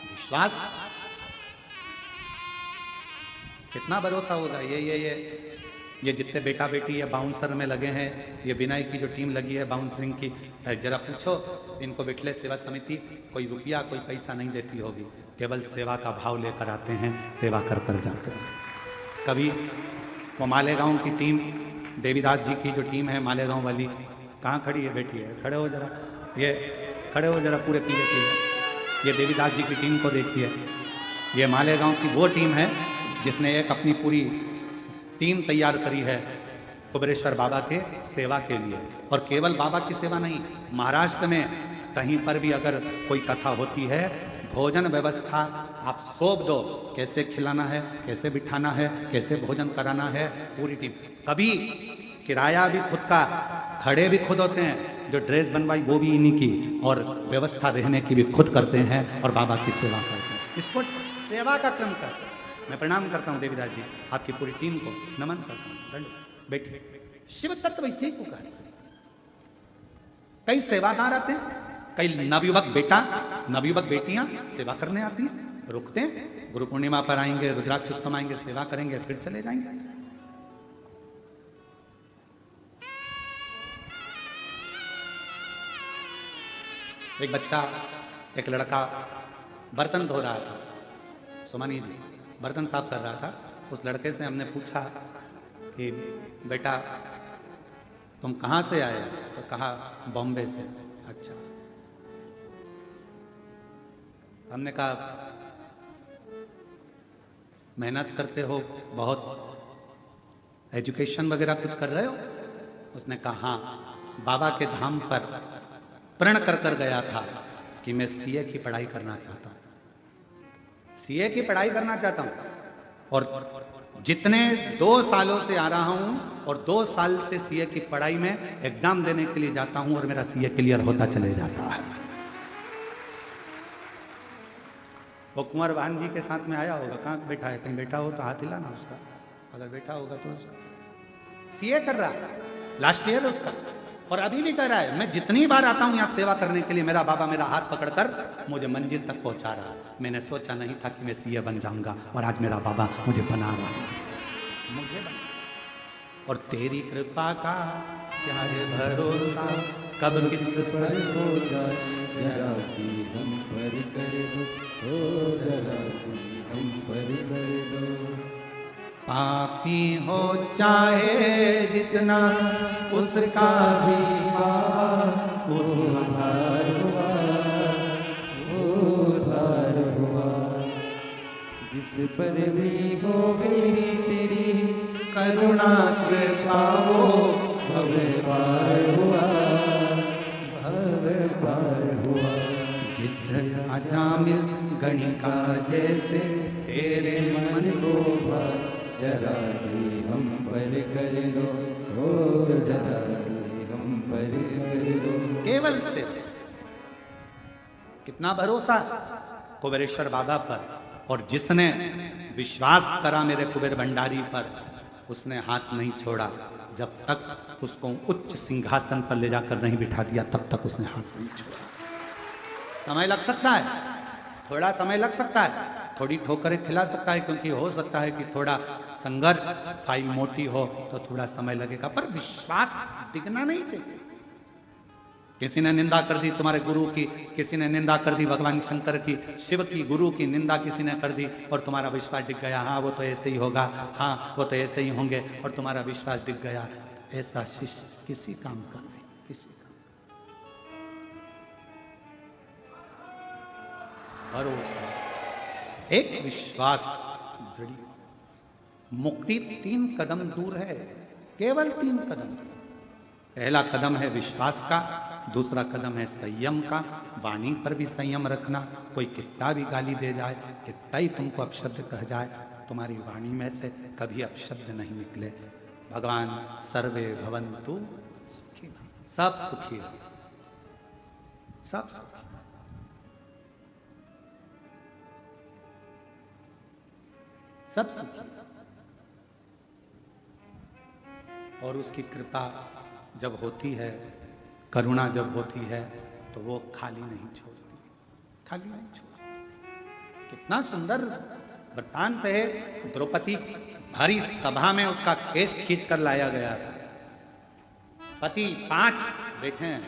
विश्वास, कितना भरोसा होगा। ये जितने बेटा बेटी है बाउंसर में लगे हैं, ये विनय की जो टीम लगी है बाउंसरिंग की, जरा पूछो इनको बिठले सेवा समिति कोई रुपया कोई पैसा नहीं देती होगी, केवल सेवा का भाव लेकर आते हैं, सेवा कर कर जाते हैं। कभी वो मालेगांव की टीम, देवीदास जी की जो टीम है मालेगांव वाली, कहाँ खड़ी है, बैठी है, खड़े हो जरा, ये खड़े हो जरा, पूरे पीले पीले, ये देवीदास जी की टीम को देखिए। ये मालेगांव की वो टीम है जिसने एक अपनी पूरी टीम तैयार करी है कुबेरेश्वर बाबा के सेवा के लिए। और केवल बाबा की सेवा नहीं, महाराष्ट्र में कहीं पर भी अगर कोई कथा होती है, भोजन व्यवस्था आप सौंप दो, कैसे खिलाना है, कैसे बिठाना है, कैसे भोजन कराना है, पूरी टीम। कभी किराया भी खुद का, खड़े भी खुद होते हैं, जो ड्रेस बनवाई वो भी इन्हीं की, और व्यवस्था रहने की भी खुद करते हैं और बाबा की सेवा करते हैं। इसको सेवा का क्रम करते हैं। मैं प्रणाम करता हूँ देवीदास जी, आपकी पूरी टीम को नमन करता हूँ। बैठिए। शिव तत्व इसी को कहते हैं। कई सेवादार आते हैं, कई नवयुवक बेटा, नवयुवक बेटियां सेवा करने आती हैं, रुकते हैं, गुरु पूर्णिमा पर आएंगे, रुद्राक्ष उत्सव आएंगे, सेवा करेंगे, फिर चले जाएंगे। एक बच्चा, एक लड़का बर्तन धो रहा था, सुमनी जी बर्तन साफ कर रहा था। उस लड़के से हमने पूछा कि बेटा तुम कहाँ से आए? तो कहा बॉम्बे से। अच्छा। हमने कहा मेहनत करते हो, बहुत एजुकेशन वगैरह कुछ कर रहे हो? उसने कहा हाँ, बाबा के धाम पर प्रण कर कर गया था कि मैं सीए की पढ़ाई करना चाहता हूं, सीए की पढ़ाई करना चाहता हूं। और जितने 2 सालों से आ रहा हूं और 2 साल से सीए की पढ़ाई में एग्जाम देने के लिए जाता हूं और मेरा सीए क्लियर होता चले जाता है। वो कुंवर वाहन जी के साथ में आया होगा, कहाँ बैठा है? कहीं बैठा हो तो हाथ हिलाना उसका, अगर बैठा होगा तो। सीए कर रहा है, लास्ट ईयर उसका, और अभी भी कर रहा है। मैं जितनी बार आता हूं यहाँ सेवा करने के लिए, मेरा बाबा मेरा हाथ पकड़कर मुझे मंजिल तक पहुंचा रहा है। मैंने सोचा नहीं था कि मैं सीए बन जाऊंगा, और आज मेरा बाबा मुझे बना रहा है, मुझे बना। और तेरी कृपा का क्या है भरोसा, कब किस पर हो जाए, जरा सी हम पर कर दो, ओ जरा सी हम पर कर दो। पापी हो चाहे जितना, उसका भी उद्धार हुआ, उद्धार हुआ। जिस पर भी हो गई तेरी करुणा कृपा हो, भवे पार हुआ, भवे पार हुआ। गिद्ध अजामिल गणिका जैसे तेरे मन को भार, जरा सी हम पर कर दो, ओ जरा सी हम पर कर दो। केवल से कितना भरोसा कुबेरेश्वर बाबा पर, और जिसने विश्वास करा मेरे कुबेर भंडारी पर, उसने हाथ नहीं छोड़ा। जब तक उसको उच्च सिंहासन पर ले जाकर नहीं बिठा दिया, तब तक उसने हाथ नहीं छोड़ा। समय लग सकता है, थोड़ा समय लग सकता है, थोड़ी ठोकरें खिला सकता है, क्योंकि हो सकता है कि थोड़ा संघर्ष, फाइल मोटी हो तो थोड़ा समय लगेगा, पर विश्वास डिगना नहीं चाहिए। किसी ने निंदा कर दी तुम्हारे गुरु की, किसी ने निंदा कर दी भगवान शंकर की, शिव की, गुरु की निंदा किसी ने कर दी, और तुम्हारा विश्वास डिग गया। हाँ वो तो ऐसे ही होगा, हाँ वो तो ऐसे ही होंगे, और तुम्हारा विश्वास डिग गया। ऐसा शिष्य किसी काम का नहीं, किसी का भरोसा, एक विश्वास दृढ़। मुक्ति 3 कदम दूर है, केवल 3 कदम। पहला कदम है विश्वास का, दूसरा कदम है संयम का, वाणी पर भी संयम रखना। कोई कितना भी गाली दे जाए, कितना ही तुमको अपशब्द कह जाए, तुम्हारी वाणी में से कभी अपशब्द नहीं निकले। भगवान सर्वे भवन्तु सुखी, सब सुखी हो, सब सुखी। सब सुखी। और उसकी कृपा जब होती है, करुणा जब होती है, तो वो खाली नहीं छोड़ती, खाली नहीं छोड़ती। कितना सुंदर वृत्तांत है। द्रौपदी भारी सभा में उसका केस खींच कर लाया गया था। पति 5 बैठे हैं,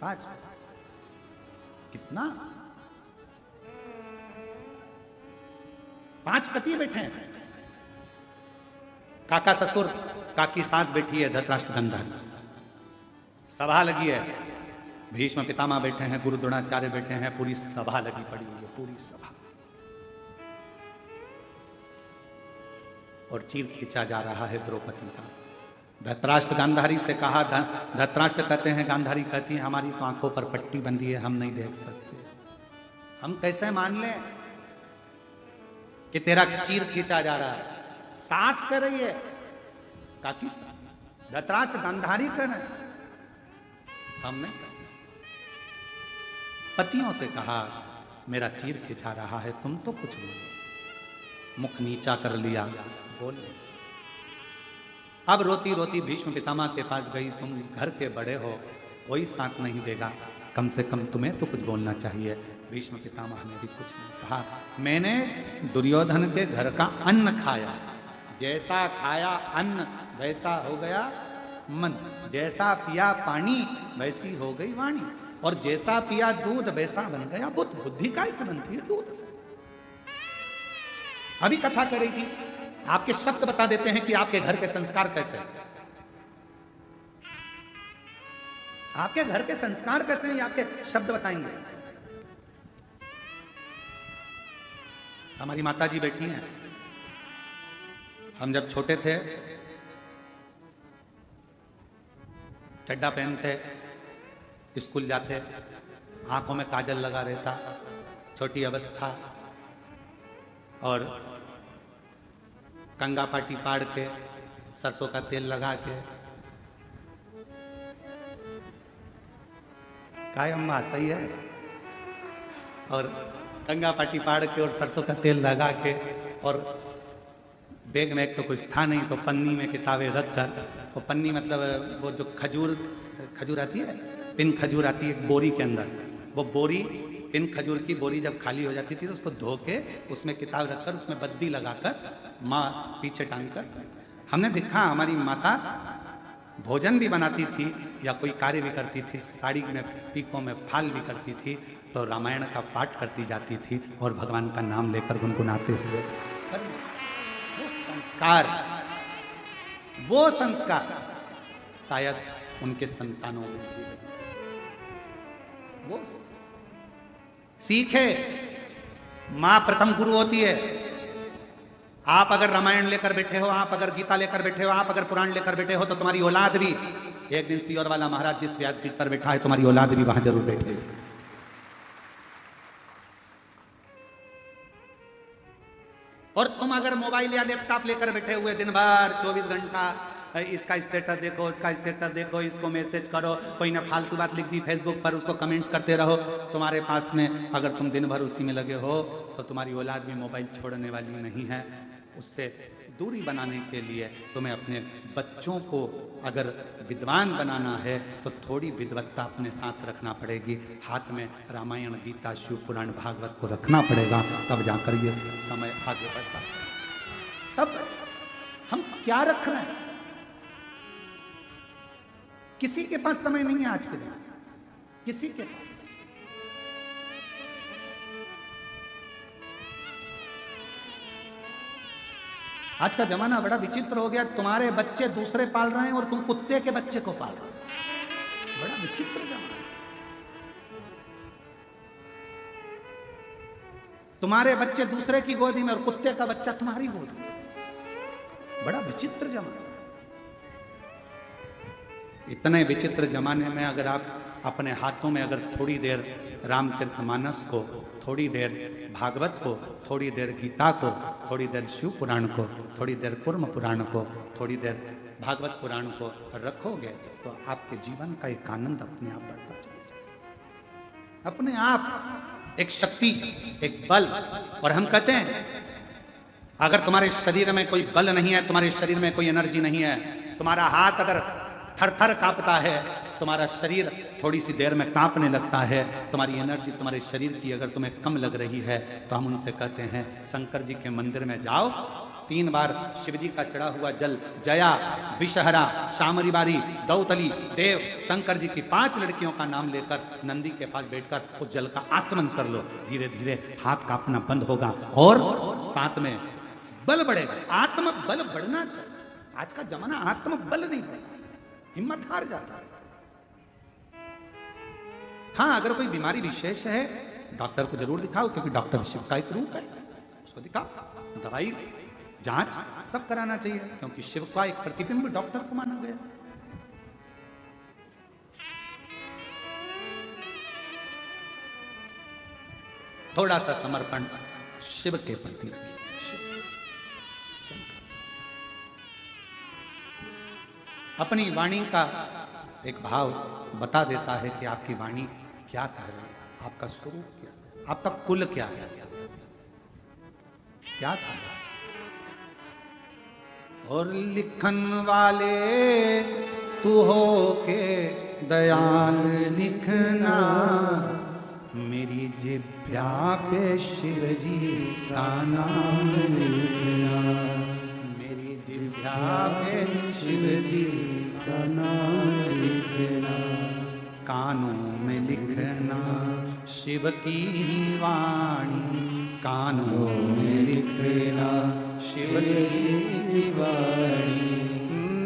5, कितना 5 पति बैठे हैं। काका ससुर, काकी सास बैठी है, धृतराष्ट्र गांधारी। सभा लगी है, भीष्म पितामह बैठे हैं, गुरु द्रोणाचार्य बैठे हैं, पूरी सभा लगी पड़ी हुई है, पूरी सभा। और चीर खींचा जा रहा है द्रौपदी का। धृतराष्ट्र गांधारी से कहा, धृतराष्ट्र कहते हैं, गांधारी कहती है, हमारी तो आंखों पर पट्टी बंधी है, हम नहीं देख सकते। हम कैसे मान लें कि तेरा चीर खींचा जा रहा है? सास कर रही है, काकी सास, धृतराष्ट्र गांधारी कर रहे हैं, हम नहीं कर। पतियों से कहा, मेरा चीर खींचा रहा है, तुम तो कुछ बोलो। मुख नीचा कर लिया, बोल ले। अब रोती रोती भीष्म पितामह के पास गई, तुम घर के बड़े हो, कोई साथ नहीं देगा, कम से कम तुम्हें तो कुछ बोलना चाहिए। भीष्म पितामह ने भी कुछ नहीं कहा। मैंने दुर्योधन के घर का अन्न खाया, जैसा खाया अन्न वैसा हो गया मन, जैसा पिया पानी वैसी हो गई वाणी, और जैसा पिया दूध वैसा बन गया बुद्धि। बुद्धि कैसे बनती है? दूध से। अभी कथा कर रही थी, आपके शब्द बता देते हैं कि आपके घर के संस्कार कैसे हैं। आपके घर के संस्कार कैसे हैं, आपके शब्द बताएंगे। हमारी माता जी बैठी हैं। हम जब छोटे थे, चड्डा पहनते, स्कूल जाते, आंखों में काजल लगा रहता, छोटी अवस्था, और कंगा पाटी पाड़ के सरसों का तेल लगा के, काय अम्मा सही है, और कंगा पाटी पाड़ के और सरसों का तेल लगा के, और बैग में एक तो कुछ था नहीं तो पन्नी में किताबें रख कर, और पन्नी मतलब वो जो खजूर आती है, पिन खजूर आती है बोरी के अंदर, वो बोरी, पिन खजूर की बोरी जब खाली हो जाती थी तो उसको धो के उसमें किताब रखकर उसमें बद्दी लगाकर माँ पीछे टांग कर, हमने देखा हमारी माता भोजन भी बनाती थी या कोई कार्य भी करती थी, साड़ी में पीकों में फाल भी करती थी, तो रामायण का पाठ करती जाती थी और भगवान का नाम लेकर गुनगुनाते हुए। वो संस्कार शायद उनके संतानों में भी वो सीखे। मां प्रथम गुरु होती है। आप अगर रामायण लेकर बैठे हो, आप अगर गीता लेकर बैठे हो, आप अगर पुराण लेकर बैठे हो, तो तुम्हारी औलाद भी एक दिन सियोर वाला महाराज जिस व्यासपीठ पर बैठा है, तुम्हारी औलाद भी वहां जरूर बैठेगी। और तुम अगर मोबाइल या लैपटॉप लेकर बैठे हुए दिन भर 24 घंटा इसका स्टेटस देखो, उसका स्टेटस देखो, इसको मैसेज करो, कोई ना फालतू बात लिख दी फेसबुक पर, उसको कमेंट्स करते रहो, तुम्हारे पास में अगर तुम दिन भर उसी में लगे हो तो तुम्हारी औलाद भी मोबाइल छोड़ने वाली नहीं है। उससे दूरी बनाने के लिए तुम्हें अपने बच्चों को अगर विद्वान बनाना है तो थोड़ी विद्वत्ता अपने साथ रखना पड़ेगी। हाथ में रामायण, गीता, शिव पुराण, भागवत को रखना पड़ेगा, तब जाकर ये समय आगे बढ़ता है। तब हम क्या रख रहे हैं? किसी के पास समय नहीं है आज के दिन, किसी के पास। आज का जमाना बड़ा विचित्र हो गया। तुम्हारे बच्चे दूसरे पाल रहे हैं और तुम कुत्ते के बच्चे को पाल रहे हो। बड़ा विचित्र जमाना। तुम्हारे बच्चे दूसरे की गोदी में और कुत्ते का बच्चा तुम्हारी गोदी में। बड़ा विचित्र जमाना। इतने विचित्र जमाने में अगर आप अपने हाथों में अगर थोड़ी देर रामचरितमानस को, थोड़ी देर भागवत को, थोड़ी देर गीता को, थोड़ी देर शिव पुराण को, थोड़ी देर कुर्म पुराण को, थोड़ी देर भागवत पुराण को रखोगे तो आपके जीवन का एक आनंद अपने आप बढ़ता चलेगा। अपने आप एक शक्ति, एक बल। और हम कहते हैं अगर तुम्हारे शरीर में कोई बल नहीं है, तुम्हारे शरीर में कोई एनर्जी नहीं है, तुम्हारा हाथ अगर थर थर कांपता है, तुम्हारा शरीर थोड़ी सी देर में कांपने लगता है, तुम्हारी एनर्जी तुम्हारे शरीर की अगर तुम्हें कम लग रही है, तो हम उनसे कहते हैं शंकर जी के मंदिर में जाओ, 3 बार शिव जी का चढ़ा हुआ जल, जया, विषहरा, शामरी बारी, दौतली, देव, शंकर जी की 5 लड़कियों का नाम लेकर नंदी के पास बैठकर उस जल का आचमन कर लो। धीरे धीरे हाथ कांपना बंद होगा और साथ में बल बढ़ेगा। आत्म बल बढ़ना चाहिए। आज का जमाना आत्म बल नहीं बढ़ता, हिम्मत हार जाता है। हाँ, अगर कोई बीमारी विशेष है डॉक्टर को जरूर दिखाओ, क्योंकि डॉक्टर शिव का एक रूप है, उसको दिखाओ। दवाई, जांच सब कराना चाहिए, क्योंकि शिव का एक प्रतिबिंब डॉक्टर को माना गया। थोड़ा सा समर्पण शिव के प्रति रखिए। अपनी वाणी का एक भाव बता देता है कि आपकी वाणी क्या कह रही है, आपका स्वरूप क्या, आपका कुल क्या है, क्या कह रहा है। और लिखन वाले तू हो के दयाल लिखना, मेरी जिभ्या पे शिव जी का नाम लिखना, मेरी जिभ्या पे शिव जी का नाम लिखना, कानों में लिखना शिव की वाणी, कानों में लिखना शिव की वाणी,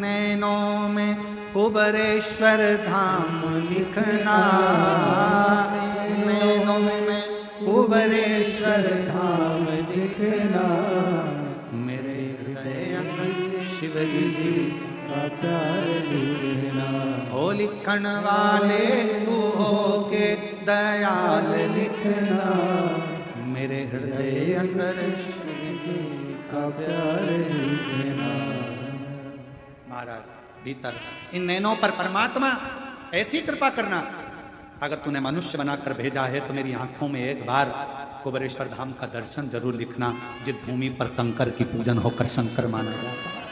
नैनों में कुबरेश्वर धाम लिखना, नैनों में कुबरेश्वर धाम दिखना, मेरे हृदय अंदर शिव जी का प्यार लिखना। हो लिखण वाले तू हो के दयाल लिखना, मेरे हृदय अंदर शिव जी का प्यार लिखना। महाराज भीतर इन नैनों पर परमात्मा ऐसी कृपा करना, अगर तूने मनुष्य बनाकर भेजा है तो मेरी आंखों में एक बार कुबरेश्वर धाम का दर्शन जरूर लिखना, जिस भूमि पर कंकर की पूजन होकर शंकर माना जाता है।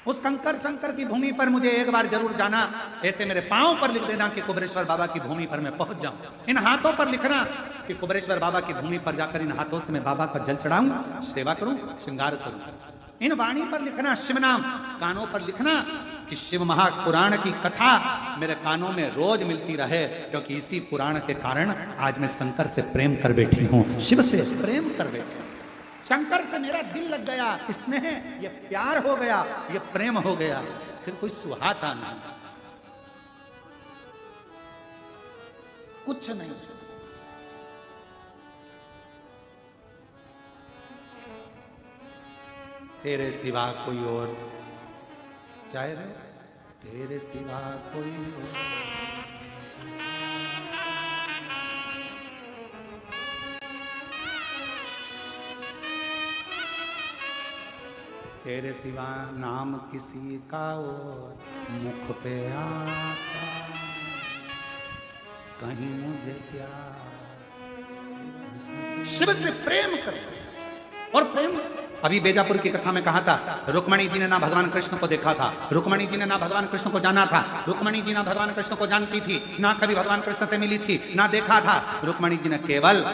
उस कंकर शंकर की भूमि पर मुझे एक बार जरूर जाना, ऐसे मेरे पांव पर लिख देना कि कुबरेश्वर बाबा की भूमि पर मैं पहुंच जाऊं। इन हाथों पर लिखना कि कुबरेश्वर बाबा की भूमि पर जाकर इन हाथों से मैं बाबा का जल चढ़ाऊं, सेवा करूं, श्रृंगार करूं। इन वाणी पर लिखना शिव नाम, कानों पर लिखना कि शिव महापुराण की कथा मेरे कानों में रोज मिलती रहे, क्योंकि इसी पुराण के कारण आज मैं शंकर से प्रेम कर बैठी हूं, शिव से प्रेम कर बैठी हूं। शंकर से मेरा दिल लग गया, स्नेह, ये प्यार हो गया, ये प्रेम हो गया, फिर कोई सुहाता नहीं, कुछ नहीं। तेरे सिवा कोई और, क्या है रे? तेरे सिवा कोई और, तेरे सिवा नाम किसी का और मुख पे आता, कहीं मुझे प्यार। शिव से प्रेम करो। और प्रेम, अभी बेजापुर की कथा में कहा था, रुक्मणी जी ने ना भगवान कृष्ण को देखा था, रुक्मणी जी ने ना भगवान कृष्ण को जाना था, रुक्मणी जी ना भगवान कृष्ण को जानती थी, ना कभी भगवान कृष्ण से मिली थी, ना देखा था। रुक्मणी जी ने केवल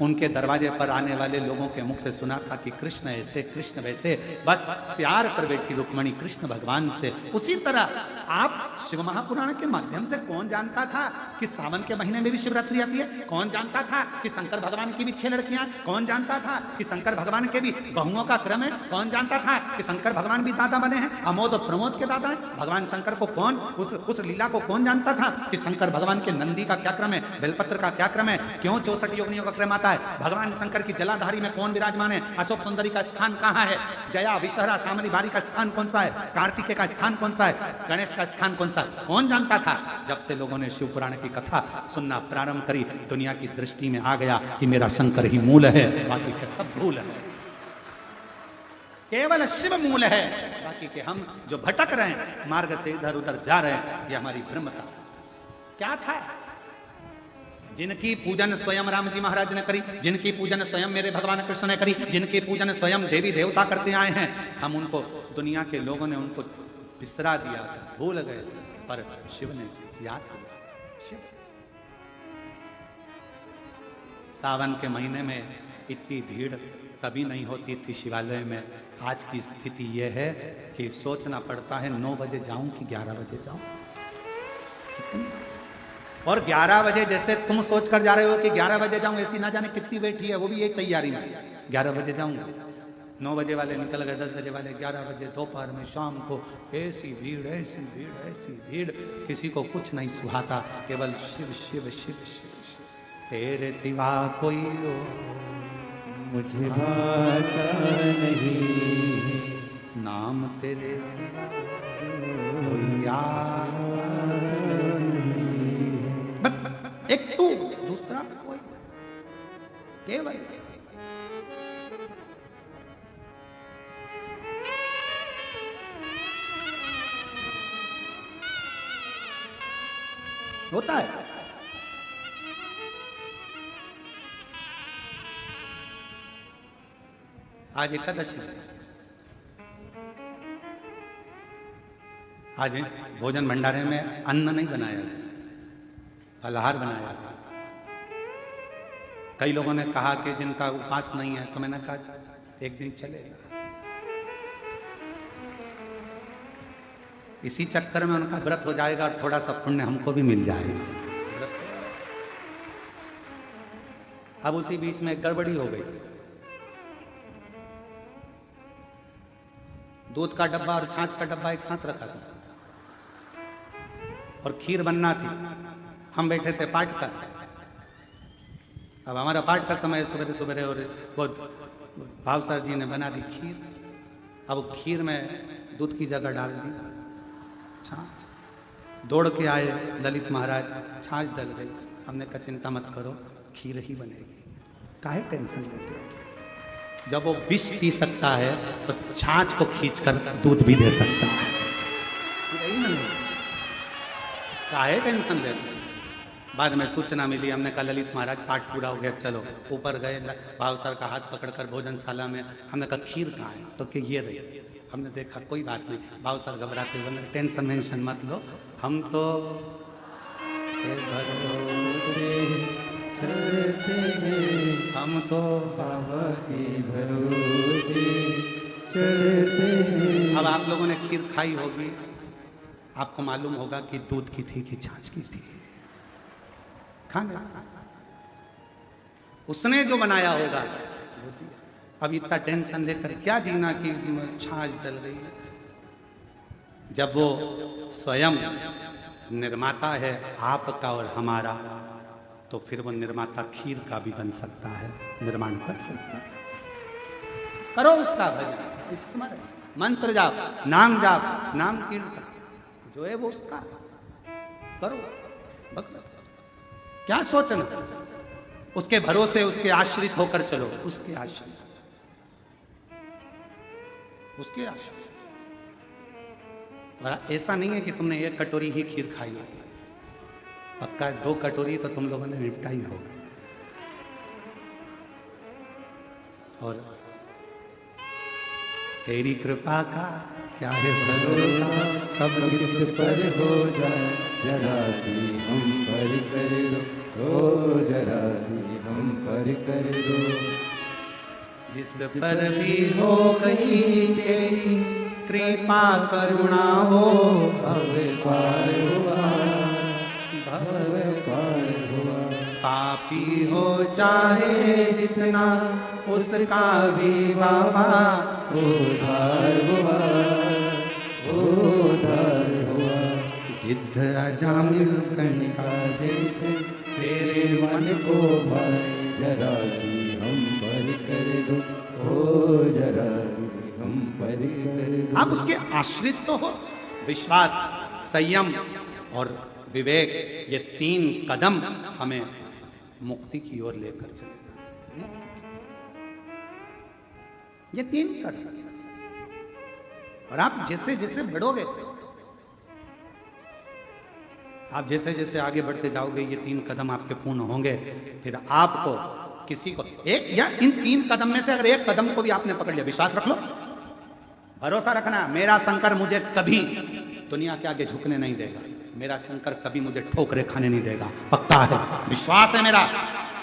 उनके दरवाजे पर आने वाले लोगों के मुख से सुना था कि कृष्ण ऐसे, कृष्ण वैसे, बस प्यार कर बैठी रुक्मणी कृष्ण भगवान से। उसी तरह आप शिव महापुराण के माध्यम से, कौन जानता था कि सावन के महीने में भी शिवरात्रि आती है? कौन जानता था कि शंकर भगवान की भी 6 लड़कियां? कौन जानता था कि शंकर भगवान के भी बहुओं का क्रम है? कौन जानता था कि शंकर भगवान भी दादा बने हैं, अमोद और प्रमोद के दादा हैं? भगवान शंकर को कौन, उस लीला को कौन जानता था कि शंकर भगवान के नंदी का क्या क्रम है, बेलपत्र का क्या क्रम है, क्यों 64 योगिनियों का क्रम आता है? भगवान शंकर की जलाधारी में कौन विराजमान है? अशोक सुंदरी का स्थान कहाँ है? जया, विषहरा, सामरी बारी का स्थान कौन सा है? कार्तिकेय का स्थान कौन सा है? गणेश का स्थान कौन सा? कौन जानता था? जब से लोगों ने शिव पुराण की कथा सुनना प्रारंभ करी, दुनिया की दृष्टि में आ गया कि मेरा शंकर ही मूल है, बाकी के सब भूल है। केवल शिव मूल है, बाकी के हम जो भटक रहे हैं, मार्ग से इधर उधर जा रहे हैं, ये हमारी ब्रह्मता। क्या था? जिनकी पूजन स्वयं राम जी महाराज ने करी, जिनकी पूजन स्वयं मेरे भगवान कृष्ण ने करी, जिनकी पूजन स्वयं देवी देवता करते आए हैं, हम उनको, दुनिया के लोगों ने उनको बिसरा दिया, भूल गए, पर शिव ने याद किया। शिव सावन के महीने में इतनी भीड़ कभी नहीं होती थी शिवालय में। आज की स्थिति यह है कि सोचना पड़ता है 9 बजे जाऊं कि 11 बजे जाऊं। और 11 बजे जैसे तुम सोच कर जा रहे हो कि 11 बजे जाऊं, ऐसी ना जाने कितनी बैठी है, वो भी एक तैयारी में 11 बजे जाऊंगा। 9 बजे वाले निकल गए, 10 बजे वाले 11 बजे, दोपहर में, शाम को, ऐसी भीड़, ऐसी भीड़, ऐसी भीड़, किसी को कुछ नहीं सुहाता, केवल शिव शिव शिव शिव शिव, तेरे सिवा कोई मुझे भाता नहीं, नाम तेरे सिवा कोई यार नहीं। बस एक तू, दूसरा कोई, केवल होता है। आज एकादशी, आज भोजन भंडारे में अन्न नहीं बनाया, फलाहार बनाया। कई लोगों ने कहा कि जिनका उपवास नहीं है, तो मैंने कहा एक दिन चलेगा। इसी चक्कर में उनका व्रत हो जाएगा और थोड़ा सा पुण्य हमको भी मिल जाएगा। अब उसी बीच में गड़बड़ी हो गई, दूध का डब्बा और छाछ का डब्बा एक साथ रखा था और खीर बनना थी। हम बैठे थे पाट कर, अब हमारा पाठ का समय सुबह सुबह और वो भाव सर जी ने बना दी खीर। अब खीर में दूध की जगह डाल दी छाछ। दौड़ के आए ललित महाराज, छाछ डल गई। हमने कहा चिंता मत करो, खीर ही बनेगी, काहे टेंशन लेते हो। जब वो विष पी सकता है तो छाछ को खींचकर दूध भी दे सकता है, यही ना, काहे टेंशन लेते हो। बाद में सूचना मिली, हमने कहा ललित महाराज पाठ पूरा हो गया, चलो। ऊपर गए, भाव सर का हाथ पकड़कर भोजनशाला में, हमने कहा खीर कहाँ है, तो कि ये रही। हमने देखा कोई बात नहीं, भाव सर घबराते हुए, टेंशन वेंशन मत लो, हम तो हम तो बाबा के भरोसे चलते हैं। अब आप लोगों ने खीर खाई होगी, आपको मालूम होगा कि दूध की थी कि छाछ की थी। खाने उसने जो बनाया होगा वो दिया। अब इतना टेंशन लेकर क्या जीना कि छाछ डल रही है। जब वो स्वयं निर्माता है आपका और हमारा, तो फिर वो निर्माता खीर का भी बन सकता है, निर्माण कर सकता है। करो उसका भजन, स्मरण, मंत्र जाप, नाम जाप, नाम कीर्तन, जो है वो उसका करो। भगवत क्या सोचना, उसके भरोसे, उसके आश्रित होकर चलो, उसके आश्रित, उसके आश्रित। और ऐसा नहीं है कि तुमने एक कटोरी ही खीर खाई होगी, पक्का 2 कटोरी तो तुम लोगों ने निपटा ही होगा। और तेरी कृपा का क्या है भरोसा, कब किस पर हो जाए जरा सी हम पर कर दो, ओ जरा सी हम पर कर दो। जिस पर भी हो गई तेरी कृपा करुणा हो, भव पार हुआ, भव पार हुआ। पापी हो चाहे जितना उसका भी बाबा उद्धार हुआ, उद्धार हुआ। गिद्ध अजामिल कणिका जैसे तेरे मन को भाई, जरा सी हम पर कर दो, ओ जरा सी हम पर कर दो। आप उसके आश्रित तो हो। विश्वास, संयम और विवेक, ये 3 कदम हमें मुक्ति की ओर लेकर चले जाए। ये 3 कदम, और आप जैसे जैसे बढ़ोगे, आप जैसे जैसे आगे बढ़ते जाओगे, ये 3 कदम आपके पूर्ण होंगे। फिर आपको किसी को एक या इन 3 कदम में से अगर एक कदम को भी आपने पकड़ लिया, विश्वास रख लो, भरोसा रखना, मेरा शंकर मुझे कभी दुनिया के आगे झुकने नहीं देगा, मेरा शंकर कभी मुझे ठोकरे खाने नहीं देगा, पक्का है, विश्वास है मेरा।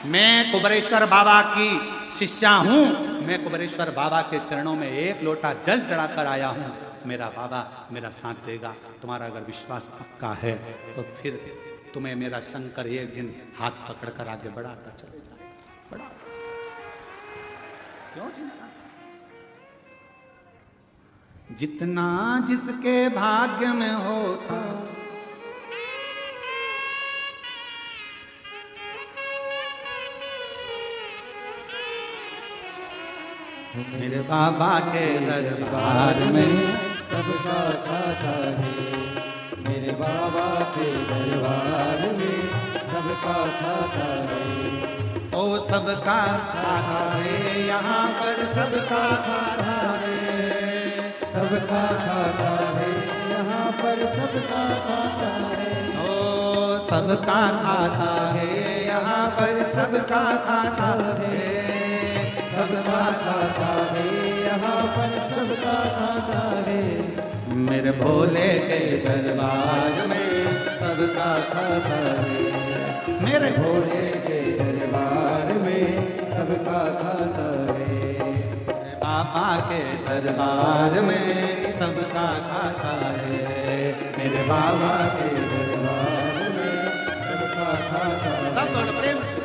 मैं कुबेरेश्वर बाबा की शिष्या हूं, मैं कुबेरेश्वर बाबा के चरणों में 1 लोटा जल चढ़ाकर आया हूं, मेरा बाबा मेरा साथ देगा। तुम्हारा अगर विश्वास पक्का है तो फिर तुम्हें मेरा शंकर एक दिन हाथ पकड़कर आगे बढ़ाता चले जाएगा, बढ़ाता चले। क्यों चिंता? जितना जिसके भाग्य में होता, मेरे बाबा के दरबार में सबका खाता है, मेरे बाबा के दरबार में सबका खाता है। ओ सबका खाता है, यहाँ पर सबका खाता है, सबका खाता है, यहाँ पर सबका खाता है। ओ सबका खाता है, यहाँ पर सबका खाता है, सबका खाता है, यहाँ पर सबका खाता है। मेरे भोले के दरबार में सबका खाता है, मेरे भोले के दरबार में सबका खाता है। बाबा के दरबार में सबका खाता है, मेरे बाबा के दरबार में सबका खाता है। सब लोग प्रेम से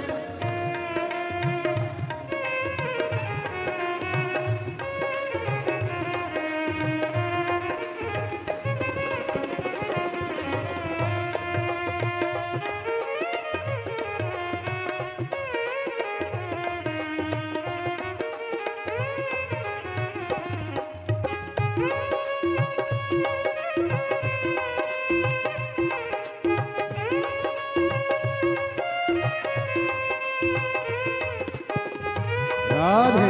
राधे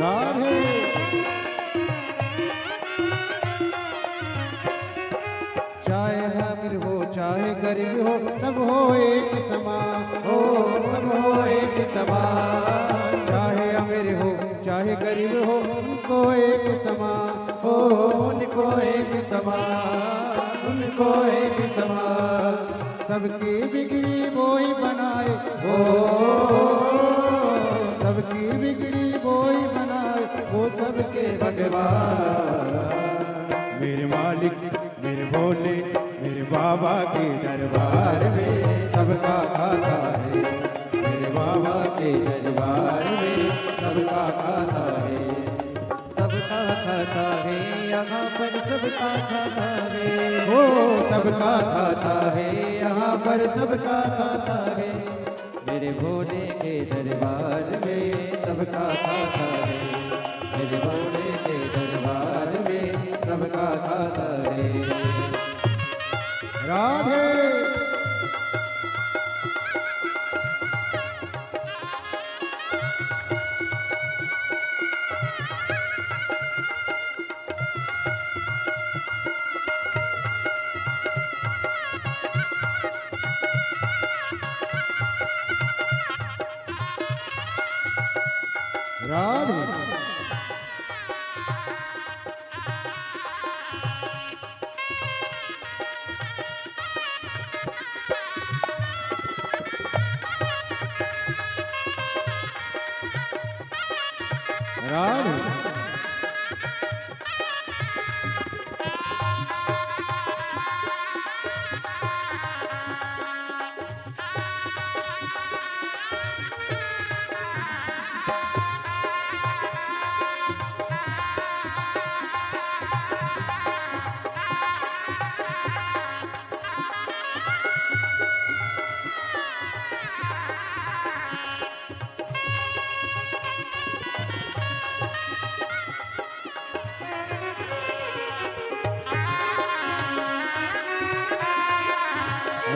राधे चाहे अमीर हो चाहे गरीब हो सब हो एक समान हो सब हो एक समान चाहे अमीर हो चाहे गरीब हो उनको एक समान हो उनको एक समान उनको एक समान सबकी बिगड़ी वही बनाए हो सबकी बिगड़ी वही बनाए वो सबके भगवान मेरे मालिक मेरे भोले मेरे बाबा के दरबार में सबका खाता है मेरे बाबा के दरबार में सबका खाता है सबका खाता है यहाँ पर सबका खाता है वो सबका खाता है यहाँ पर सबका खाता है मेरे भोले के दरबार में सबका खाता है मेरे भोले के दरबार में सबका खाता है राधे राधे राधे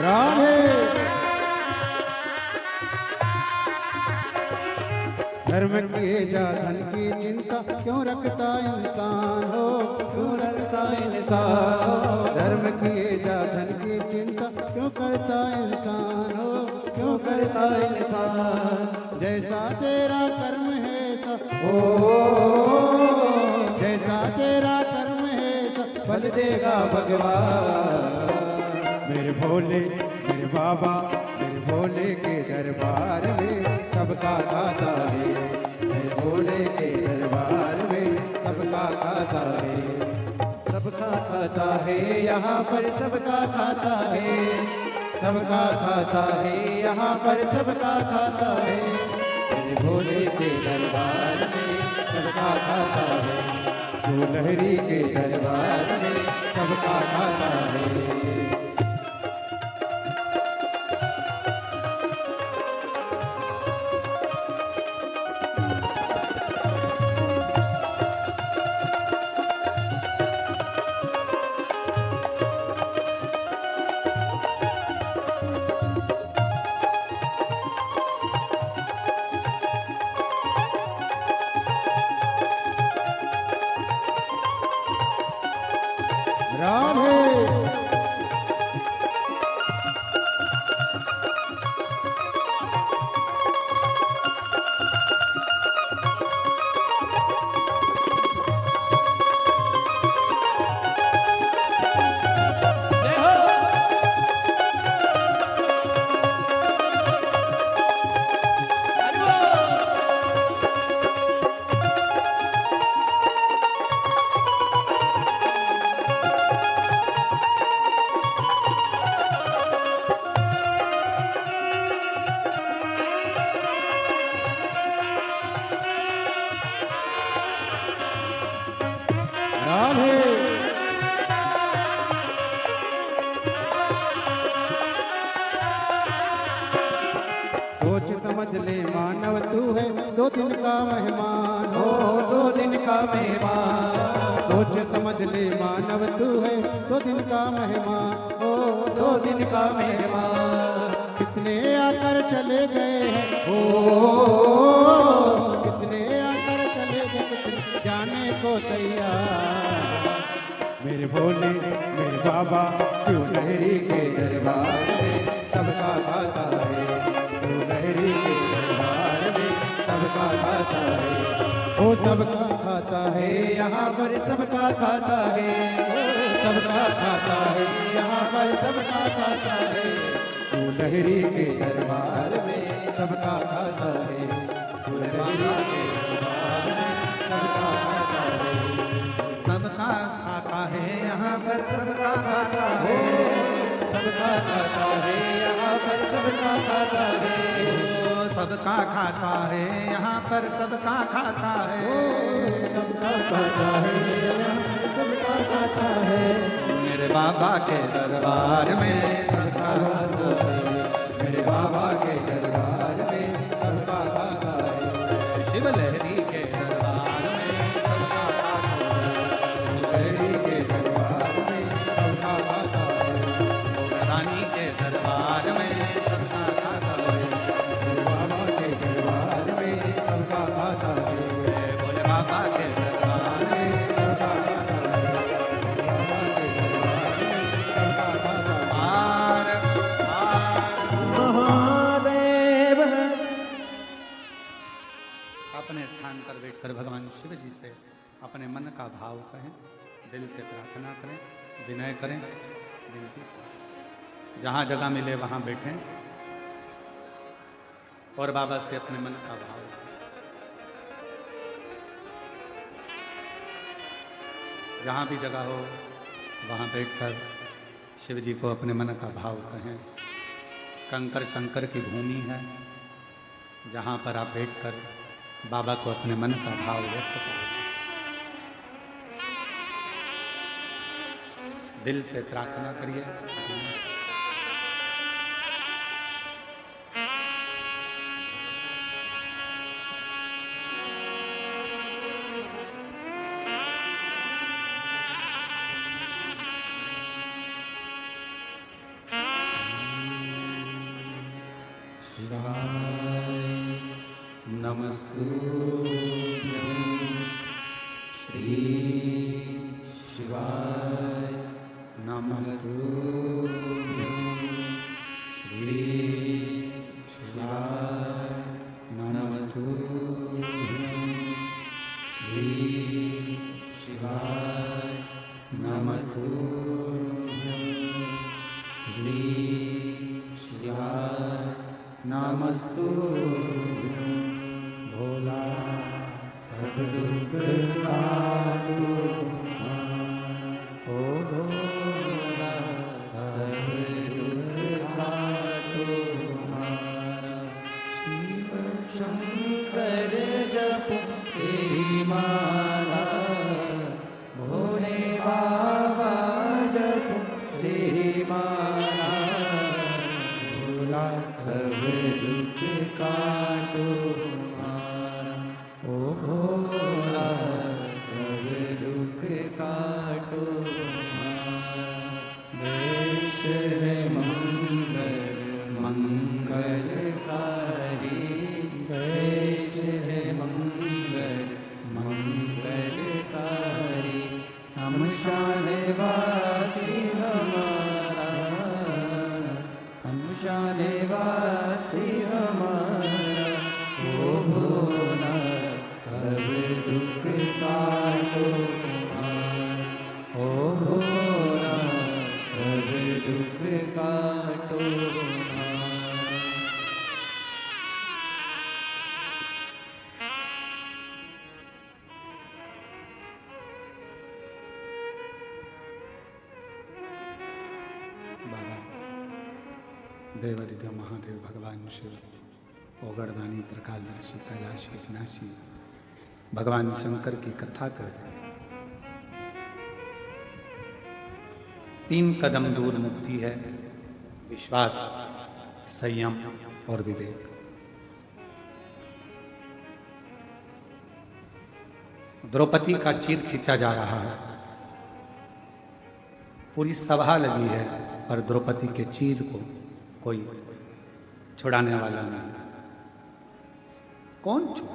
राधे धर्म की जा धन की चिंता क्यों रखता इंसान हो क्यों रखता इंसान धर्म की जा धन की चिंता क्यों करता इंसान हो क्यों करता इंसान जैसा तेरा कर्म है हो जैसा तेरा कर्म है फल देगा भगवान मेरे भोले मेरे बाबा मेरे भोले के दरबार में सबका खाता है मेरे भोले के दरबार में सबका खाता है सबका खाता है यहाँ पर सबका खाता है सबका खाता है यहाँ पर सबका खाता है मेरे भोले के दरबार में सबका खाता है, शिवलहरी के दरबार में सबका खाता है। राधे राधे सोच समझ ले मानव तू है दो दिन का मेहमान हो, दो दिन का मेहमान, सोच समझ ले मानव तू है दो दिन का मेहमान हो, दो दिन का मेहमान। कितने आकर चले गए हैं ओ, कितने आकर चले गए, कितने जाने को तैयार। मेरे भोले मेरे बाबा शिवलहरी के दरबार में सबका खाता है, शिवलहरी के दरबार में सबका खाता है, ओ सबका खाता है, यहाँ पर सबका खाता है, सबका खाता है, यहाँ पर सबका खाता है, शिवलहरी के दरबार में सबका खाता है, शिवलहरी के दरबार में सबका खाता है, सबका खाता है यहाँ पर सबका खाता है, सबका खाता है, यहाँ पर सबका खाता है, ओ सबका खाता है यहाँ पर सबका खाता है, सबका खाता है, यहाँ पर सबका खाता है, मेरे बाबा के दरबार में सबका खाता है, मेरे बाबा के दरबार में सबका खाता है, शिवलहरी के दरबार में सबका खाता है, शिवलहरी के दरबार में सबका खाता है, रानी के दरबार में सबका खाता है, मेरे बाबा के दरबार में सबका खाता है, भोले बाबा के दरबार में सबका खाता है, बाबा के दरबार में सबका खाता है। पार महादेव। अपने स्थान पर बैठकर भगवान शिव जी से अपने मन का भाव कहें, दिल से प्रार्थना करें, विनय करें, विनती करें। जहाँ जगह मिले वहाँ बैठें और बाबा से अपने मन का भाव कहें। जहाँ भी जगह हो वहाँ बैठकर शिव जी को अपने मन का भाव कहें। कंकर शंकर की भूमि है, जहाँ पर आप बैठकर बाबा को अपने मन का भाव व्यक्त करें। दिल से प्रार्थना करिए। नमस्तुभ्यं श्री शिवाय नमस्तुभ्यं श्री शिवाय नमस्तुभ्यं श्री शिवाय नमस्तुभ्यं श्री शिवाय नमस्तुभ्यं भोला सद्गुरु का ओ भोला सद्गुरु का तुम्हारा शिव शंकर जप तेरी माँ देव अधिदेव महादेव भगवान शिव ओगरदानी प्रकालदर्शी कैलाशी विनाशी भगवान शंकर की कथा कर 3 कदम दूर मुक्ति है, विश्वास, संयम और विवेक। द्रौपदी का चीर खींचा जा रहा है, पूरी सभा लगी है, पर द्रौपदी के चीर को कोई छुड़ाने वाला नहीं। कौन छुड़ा?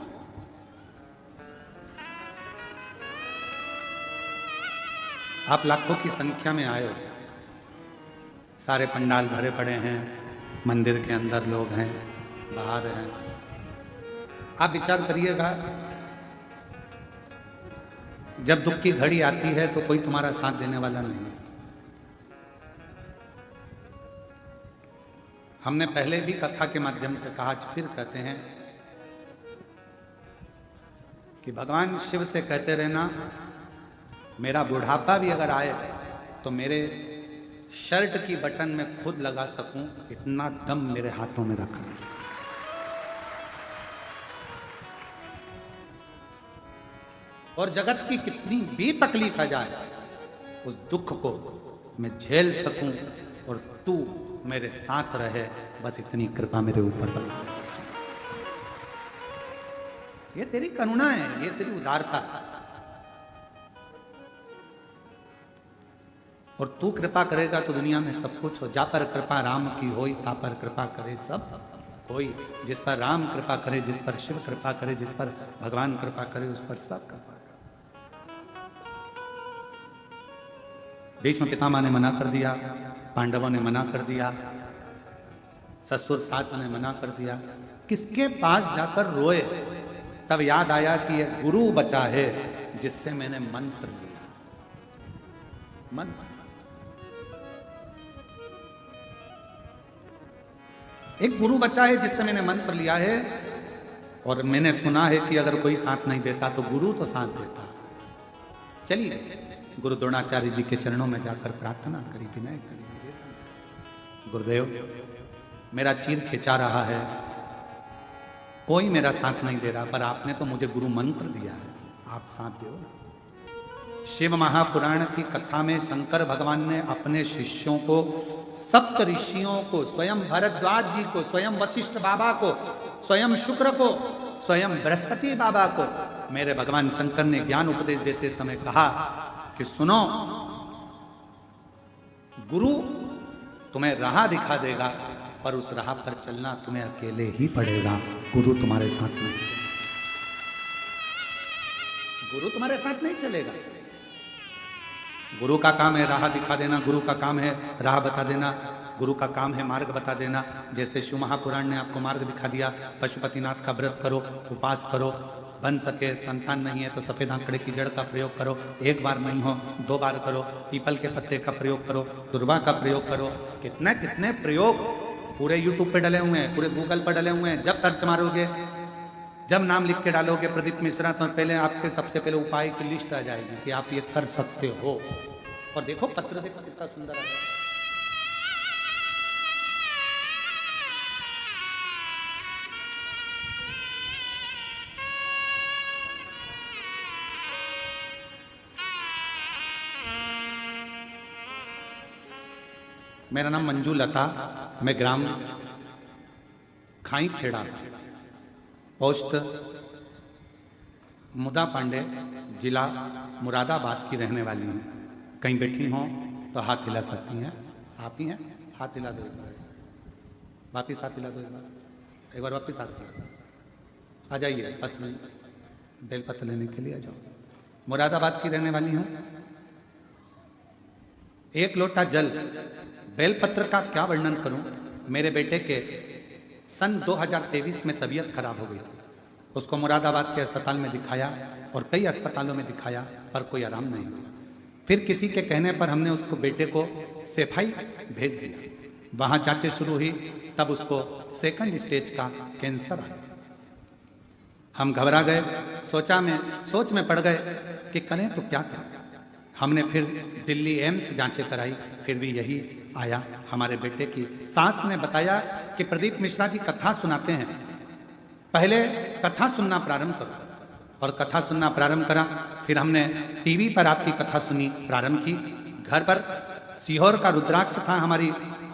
आप लाखों की संख्या में आए हो, सारे पंडाल भरे पड़े हैं, मंदिर के अंदर लोग हैं, बाहर हैं। आप विचार करिएगा, जब दुख की घड़ी आती है तो कोई तुम्हारा साथ देने वाला नहीं। हमने पहले भी कथा के माध्यम से कहा, फिर कहते हैं कि भगवान शिव से कहते रहना, मेरा बुढ़ापा भी अगर आए तो मेरे शर्ट की बटन में खुद लगा सकूं, इतना दम मेरे हाथों में रखा। और जगत की कितनी भी तकलीफ आ जाए, उस दुख को मैं झेल सकूं और तू मेरे साथ रहे, बस इतनी कृपा मेरे ऊपर बना। ये तेरी करुणा है, ये तेरी उदारता है। और तू कृपा करेगा तो दुनिया में सब कुछ हो। जा पर कृपा राम की होई, ता पर कृपा करे सब कोई। जिस पर राम कृपा करे, जिस पर शिव कृपा करे, जिस पर भगवान कृपा करे, उस पर सब कृपा करे। भीष्म पितामह ने मना कर दिया, पांडवों ने मना कर दिया, ससुर सास ने मना कर दिया। किसके पास जाकर रोए? तब याद आया कि एक गुरु बचा है जिससे मैंने मंत्र लिया। मंत्र, एक गुरु बचा है जिससे मैंने मंत्र लिया है। और मैंने सुना है कि अगर कोई साथ नहीं देता तो गुरु तो साथ देता। चलिए गुरु द्रोणाचार्य जी के चरणों में जाकर प्रार्थना करी, विनय करी। गुरुदेव, मेरा चीर खिंचा रहा है, कोई मेरा साथ नहीं दे रहा, पर आपने तो मुझे गुरु मंत्र दिया है, आप साथ दो ना। शिव महापुराण की कथा में शंकर भगवान ने अपने शिष्यों को, सप्त ऋषियों को, स्वयं भरद्वाज जी को, स्वयं वशिष्ठ बाबा को, स्वयं शुक्र को, स्वयं बृहस्पति बाबा को, मेरे भगवान शंकर ने ज्ञान उपदेश देते समय कहा कि सुनो, गुरु तुम्हें राह दिखा देगा, पर उस राह पर चलना तुम्हें अकेले ही पड़ेगा। गुरु तुम्हारे साथ नहीं चलेगा। गुरु तुम्हारे साथ नहीं चलेगा। गुरु का काम है राह दिखा देना, गुरु का काम है राह बता देना, गुरु का काम है मार्ग बता देना। जैसे शिव महापुराण ने आपको मार्ग दिखा दिया, पशुपतिनाथ का व्रत करो, उपास करो, बन सके, संतान नहीं है तो सफेद आंकड़े की जड़ का प्रयोग करो, एक बार नहीं हो 2 बार करो, पीपल के पत्ते का प्रयोग करो, दुर्वा का प्रयोग करो। कितने कितने प्रयोग पूरे यूट्यूब पे डले हुए हैं, पूरे गूगल पर डले हुए हैं। जब सर्च मारोगे, जब नाम लिख के डालोगे प्रदीप मिश्रा, तो पहले आपके सबसे पहले उपाय की लिस्ट आ जाएगी कि आप ये कर सकते हो। और देखो पत्र, देखो कितना सुंदर है। मेरा नाम मंजू लता, मैं ग्राम खाई खेड़ा, पोस्ट मुदा पांडे, जिला मुरादाबाद की रहने वाली हूँ। कहीं बैठी हों तो हाथ हिला सकती हैं। आप ही हैं, हाथ हिला दो एक बार, वापिस हाथ हिला दो एक बार वापिस हाथ हिला। आ जाइए, पत्र बेल पत्र लेने के लिए आ जाओ। मुरादाबाद की रहने वाली हूँ। एक लोटा जल, बेलपत्र का क्या वर्णन करूं। मेरे बेटे के सन 2023 में तबीयत खराब हो गई थी। उसको मुरादाबाद के अस्पताल में दिखाया और कई अस्पतालों में दिखाया, पर कोई आराम नहीं हुआ। फिर किसी के कहने पर हमने उसको बेटे को सेफाई भेज दिया। वहां जांचें शुरू हुई, तब उसको 2nd स्टेज का कैंसर आया। हम घबरा गए, सोच में पड़ गए कि करें तो क्या करें। हमने फिर दिल्ली एम्स जांचें कराई, फिर भी यही आया हमारे बेटे की सास ने बताया कि प्रदीप मिश्रा जी कथा सुनाते हैं, पहले कथा सुनना प्रारंभ करो। और कथा सुनना प्रारंभ करा। फिर हमने टीवी पर आपकी कथा सुनी प्रारंभ की। घर पर सीहोर का रुद्राक्ष था हमारी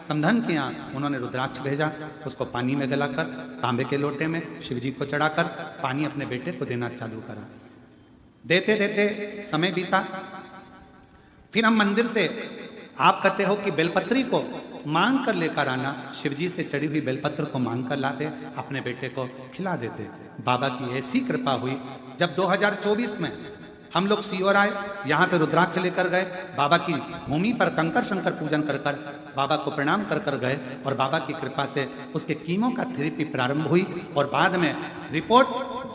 समधन के यहाँ, उन्होंने रुद्राक्ष भेजा, उसको पानी में गलाकर तांबे के लोटे में शिव जी को चढ़ाकर पानी अपने बेटे को देना चालू करा। देते देते समय बीता। फिर हम मंदिर से, आप कहते हो कि बेलपत्री को मांग कर लेकर आना, शिवजी से चढ़ी हुई बेलपत्र को मांग कर लाते, अपने बेटे को खिला देते। बाबा की ऐसी कृपा हुई, जब 2024 में हम लोग सीहोर आए, यहाँ से रुद्राक्ष लेकर गए, बाबा की भूमि पर कंकर शंकर पूजन कर कर बाबा को प्रणाम कर कर गए, और बाबा की कृपा से उसके कीमो का थेरेपी प्रारंभ हुई। और बाद में रिपोर्ट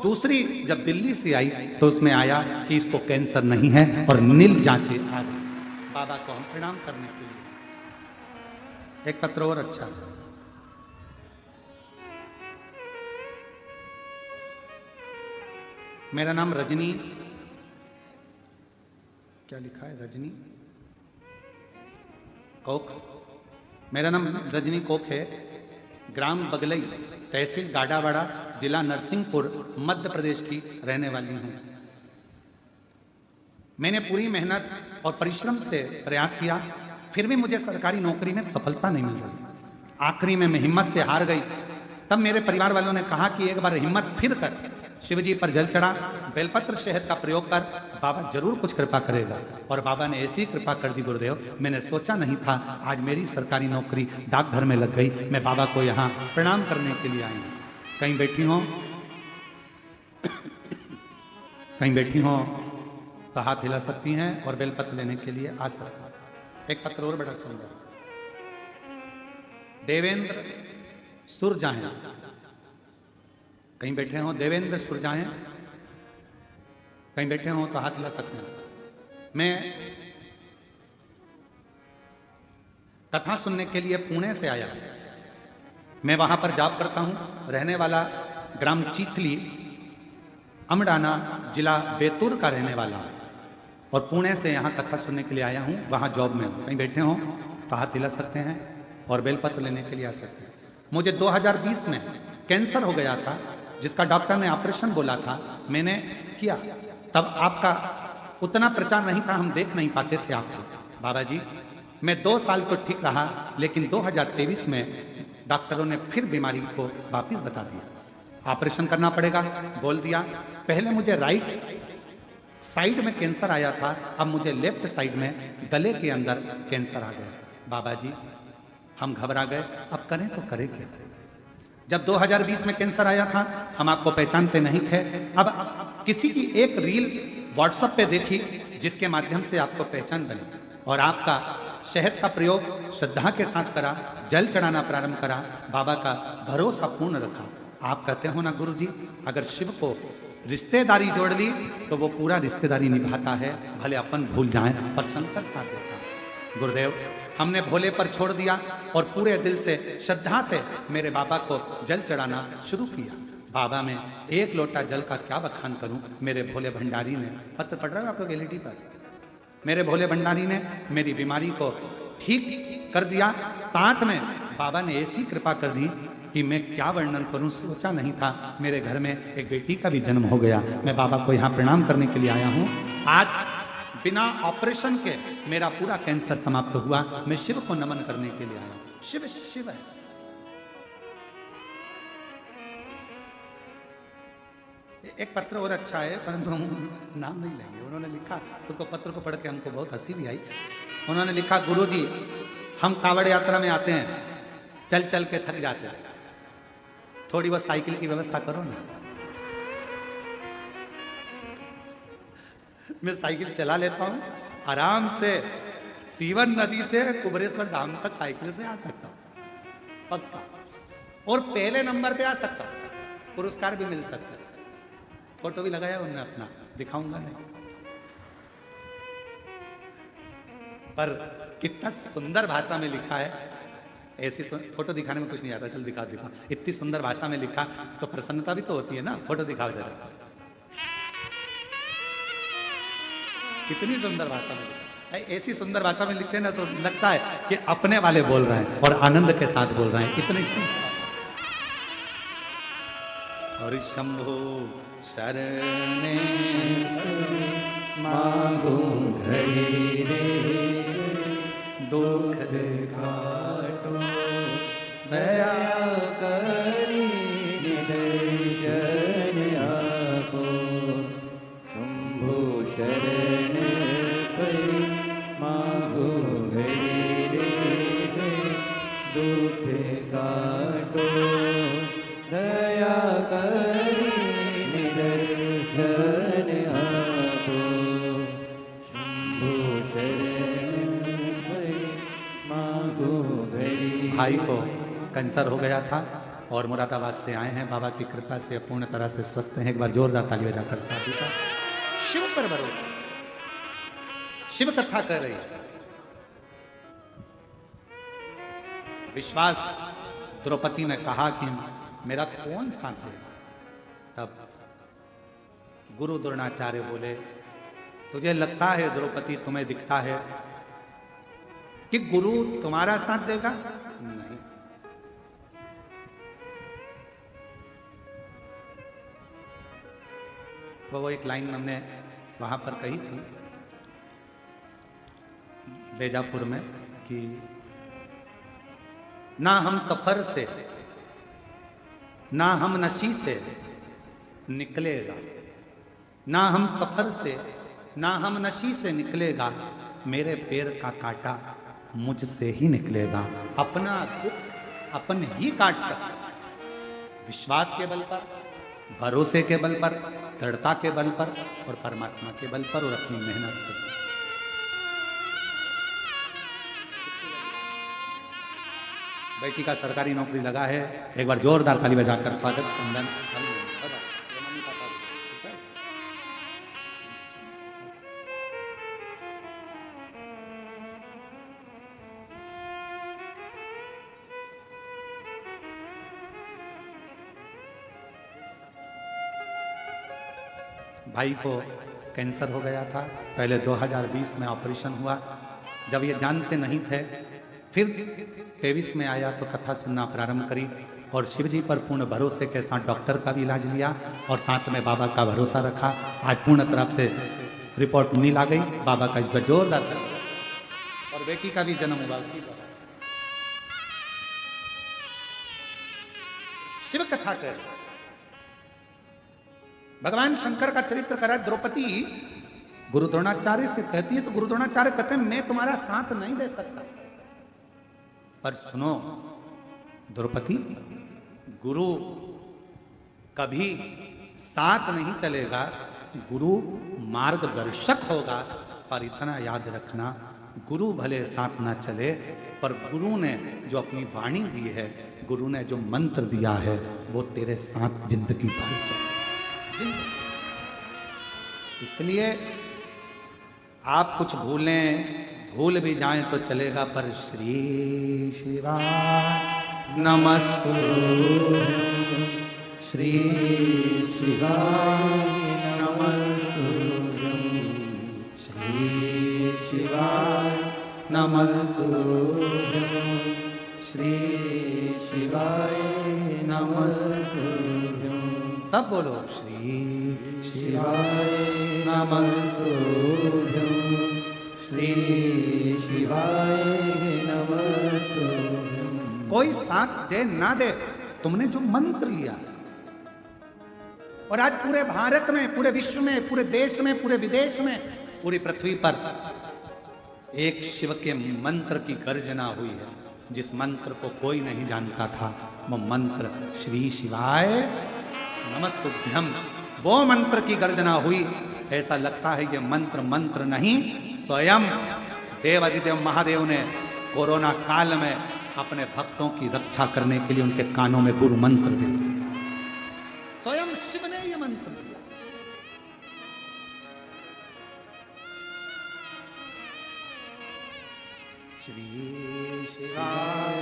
दूसरी जब दिल्ली से आई तो उसमें आया कि इसको कैंसर नहीं है और नील जांचें आ गई। बाबा को हम प्रणाम करने के लिए। एक पत्र और अच्छा, मेरा नाम रजनी, क्या लिखा है, रजनी कोक, मेरा नाम रजनी कोक है। ग्राम बगलई, तहसील गाडावाड़ा, जिला नरसिंहपुर, मध्य प्रदेश की रहने वाली हूं। मैंने पूरी मेहनत और परिश्रम से प्रयास किया, फिर भी मुझे सरकारी नौकरी में सफलता नहीं मिल रही। आखिरी में मैं हिम्मत से हार गई। तब मेरे परिवार वालों ने कहा कि एक बार हिम्मत फिर कर, शिवजी पर जल चढ़ा, बेलपत्र शहद का प्रयोग कर, बाबा जरूर कुछ कृपा करेगा। और बाबा ने ऐसी कृपा कर दी गुरुदेव, मैंने सोचा नहीं था आज मेरी सरकारी नौकरी डाकघर में लग गई। मैं बाबा को यहाँ प्रणाम करने के लिए आई हूँ। कहीं बैठी हो, कहीं बैठी हो तो हाथ हिला सकती हैं और बेलपत्र लेने के लिए आ सकती हैं। एक पत्र और बड़ा सुंदर, देवेंद्र सुरजाएं, कहीं बैठे हो देवेंद्र सुरजाएं, कहीं बैठे हो तो हाथ हिला सकते हैं। मैं कथा सुनने के लिए पुणे से आया। मैं वहां पर जॉब करता हूं, रहने वाला ग्राम चीथली, अमडाना, जिला बैतूल का रहने वाला हूं, और पुणे से यहाँ कथा सुनने के लिए आया हूँ। वहाँ जॉब में हूँ, कहीं बैठे हो तो हाथ हिला सकते हैं और बेलपत्र लेने के लिए आ सकते हैं। मुझे 2020 में कैंसर हो गया था, जिसका डॉक्टर ने ऑपरेशन बोला था, मैंने किया। तब आपका उतना प्रचार नहीं था, हम देख नहीं पाते थे आपको। बाबा जी, मैं 2 साल तो ठीक रहा, लेकिन 2023 में डॉक्टरों ने फिर बीमारी को वापिस बता दिया, ऑपरेशन करना पड़ेगा बोल दिया। पहले मुझे राइट साइड में कैंसर आया था, अब मुझे लेफ्ट साइड में गले के अंदर कैंसर आ गया। बाबा जी, हम घबरा गए, अब करें तो करें क्या। जब 2020 में कैंसर आया था, हम आपको पहचानते नहीं थे। अब किसी की एक रील व्हाट्सएप पे देखी, जिसके माध्यम से आपको पहचान बनी, और आपका शहद का प्रयोग श्रद्धा के साथ करा, जल चढ़ाना प्रारंभ करा, बाबा का भरोसा पूर्ण रखा। आप कहते हो ना गुरु जी, अगर शिव को रिश्तेदारी जोड़ ली तो वो पूरा रिश्तेदारी निभाता है, भले अपन भूल जाएं, पर शंकर साथ देता है। गुरुदेव, हमने भोले पर छोड़ दिया और पूरे दिल से श्रद्धा से मेरे बाबा को जल चढ़ाना शुरू किया। बाबा में 1 लोटा जल का क्या बखान करूं। मेरे भोले भंडारी ने, पत्र पढ़ रहा है आपको एलईडी पर, मेरे भोले भंडारी ने मेरी बीमारी को ठीक कर दिया। साथ में बाबा ने ऐसी कृपा कर दी कि मैं क्या वर्णन करूं, सोचा नहीं था। मेरे घर में एक बेटी का भी जन्म हो गया। मैं बाबा को यहाँ प्रणाम करने के लिए आया हूँ। आज बिना ऑपरेशन के मेरा पूरा कैंसर समाप्त हुआ। मैं शिव को नमन करने के लिए आया हूँ। शिव शिव है। एक पत्र और अच्छा है, परंतु हम नाम नहीं लेंगे। उन्होंने लिखा, उसको पत्र को पढ़ के हमको बहुत हंसी भी आई। उन्होंने लिखा, गुरुजी, हम कांवड़ यात्रा में आते हैं, चल चल के थक जाते हैं, थोड़ी बहुत साइकिल की व्यवस्था करो ना। मैं साइकिल चला लेता हूं आराम से, सीवन नदी से कुबरेश्वर धाम तक साइकिल से आ सकता हूं पक्का, और पहले नंबर पे आ सकता हूं, पुरस्कार भी मिल सकता है। फोटो भी लगाया उन्होंने अपना, दिखाऊंगा नहीं, पर कितना सुंदर भाषा में लिखा है। ऐसी फोटो दिखाने में कुछ नहीं आता, चल दिखा। इतनी सुंदर भाषा में लिखा तो प्रसन्नता भी तो होती है ना। फोटो दिखाओ जरा, कितनी सुंदर भाषा में लिखा। ऐसी सुंदर भाषा में लिखते हैं ना तो लगता है कि अपने वाले बोल रहे हैं और आनंद के साथ बोल रहे हैं, इतनी और शंभो शरणे मांगो घड़ी रे दुख काटो दया करी निदर्शन आपो शंभो शरण करी मांगो घड़ी रे दुख काटो दया करी निदर्शन आपो शंभो शरण करी मांगो घड़ी। भाई को कैंसर हो गया था और मुरादाबाद से आए हैं, बाबा की कृपा से पूर्ण तरह से स्वस्थ हैं। एक बार जोरदार ताली बजाकर साधु का शिव पर भरोसा, शिव कथा कर रही है। विश्वास द्रौपदी ने कहा कि मेरा कौन साथ है। तब गुरु द्रोणाचार्य बोले, तुझे लगता है द्रौपदी, तुम्हें दिखता है कि गुरु तुम्हारा साथ देगा? नहीं। वो एक लाइन हमने वहां पर कही थी बेजापुर में कि ना हम सफर से ना हम नशी से निकलेगा, ना हम सफर से ना हम नशी से निकलेगा, मेरे पैर का कांटा मुझसे ही निकलेगा। अपना दुख अपन ही काट सकता, विश्वास के बल पर, भरोसे के बल पर, दृढ़ता के बल पर और परमात्मा के बल पर और अपनी मेहनत पर। बेटी का सरकारी नौकरी लगा है, एक बार जोरदार ताली बजाकर स्वागत कंदन। भाई को कैंसर हो गया था, पहले 2020 में ऑपरेशन हुआ। जब ये जानते नहीं थे, फिर 23 में आया तो कथा सुनना प्रारंभ करी और शिव जी पर पूर्ण भरोसे के साथ डॉक्टर का भी इलाज लिया और साथ में बाबा का भरोसा रखा। आज पूर्ण तरफ से रिपोर्ट नील आ गई, बाबा का इस पर जोरदार और बेटी का भी जन्म हुआ उसकी तरह। शिव कथा कर भगवान शंकर का चरित्र करा। द्रौपदी गुरु द्रोणाचार्य से कहती है तो गुरु द्रोणाचार्य कहते हैं मैं तुम्हारा साथ नहीं दे सकता, पर सुनो द्रौपदी, गुरु कभी साथ नहीं चलेगा, गुरु मार्गदर्शक होगा। पर इतना याद रखना, गुरु भले साथ ना चले, पर गुरु ने जो अपनी वाणी दी है, गुरु ने जो मंत्र दिया है, वो तेरे साथ जिंदगी भर चले। इसलिए आप कुछ भूल भी जाएं तो चलेगा, पर श्री शिवाय नमस्तुभ्यं, श्री शिवाय नमस्तुभ्यं, श्री शिवाय नमस्तुभ्यं, श्री शिवाय नमस्तुभ्यं। सब बोलो, श्री शिवाय नमस्तुभ्यं, श्री शिवाय नमस्तुभ्यं। कोई साथ दे ना दे, तुमने जो मंत्र लिया, और आज पूरे भारत में, पूरे विश्व में, पूरे देश में, पूरे विदेश में, पूरी पृथ्वी पर एक शिव के मंत्र की गर्जना हुई है। जिस मंत्र को कोई नहीं जानता था, वो मंत्र श्री शिवाय नमस्तुभ्यम, वो मंत्र की गर्जना हुई। ऐसा लगता है ये मंत्र नहीं, स्वयं देवादिदेव महादेव ने कोरोना काल में अपने भक्तों की रक्षा करने के लिए उनके कानों में गुरु मंत्र दे दिया। स्वयं शिव ने ये मंत्र दिया। श्री शिवाय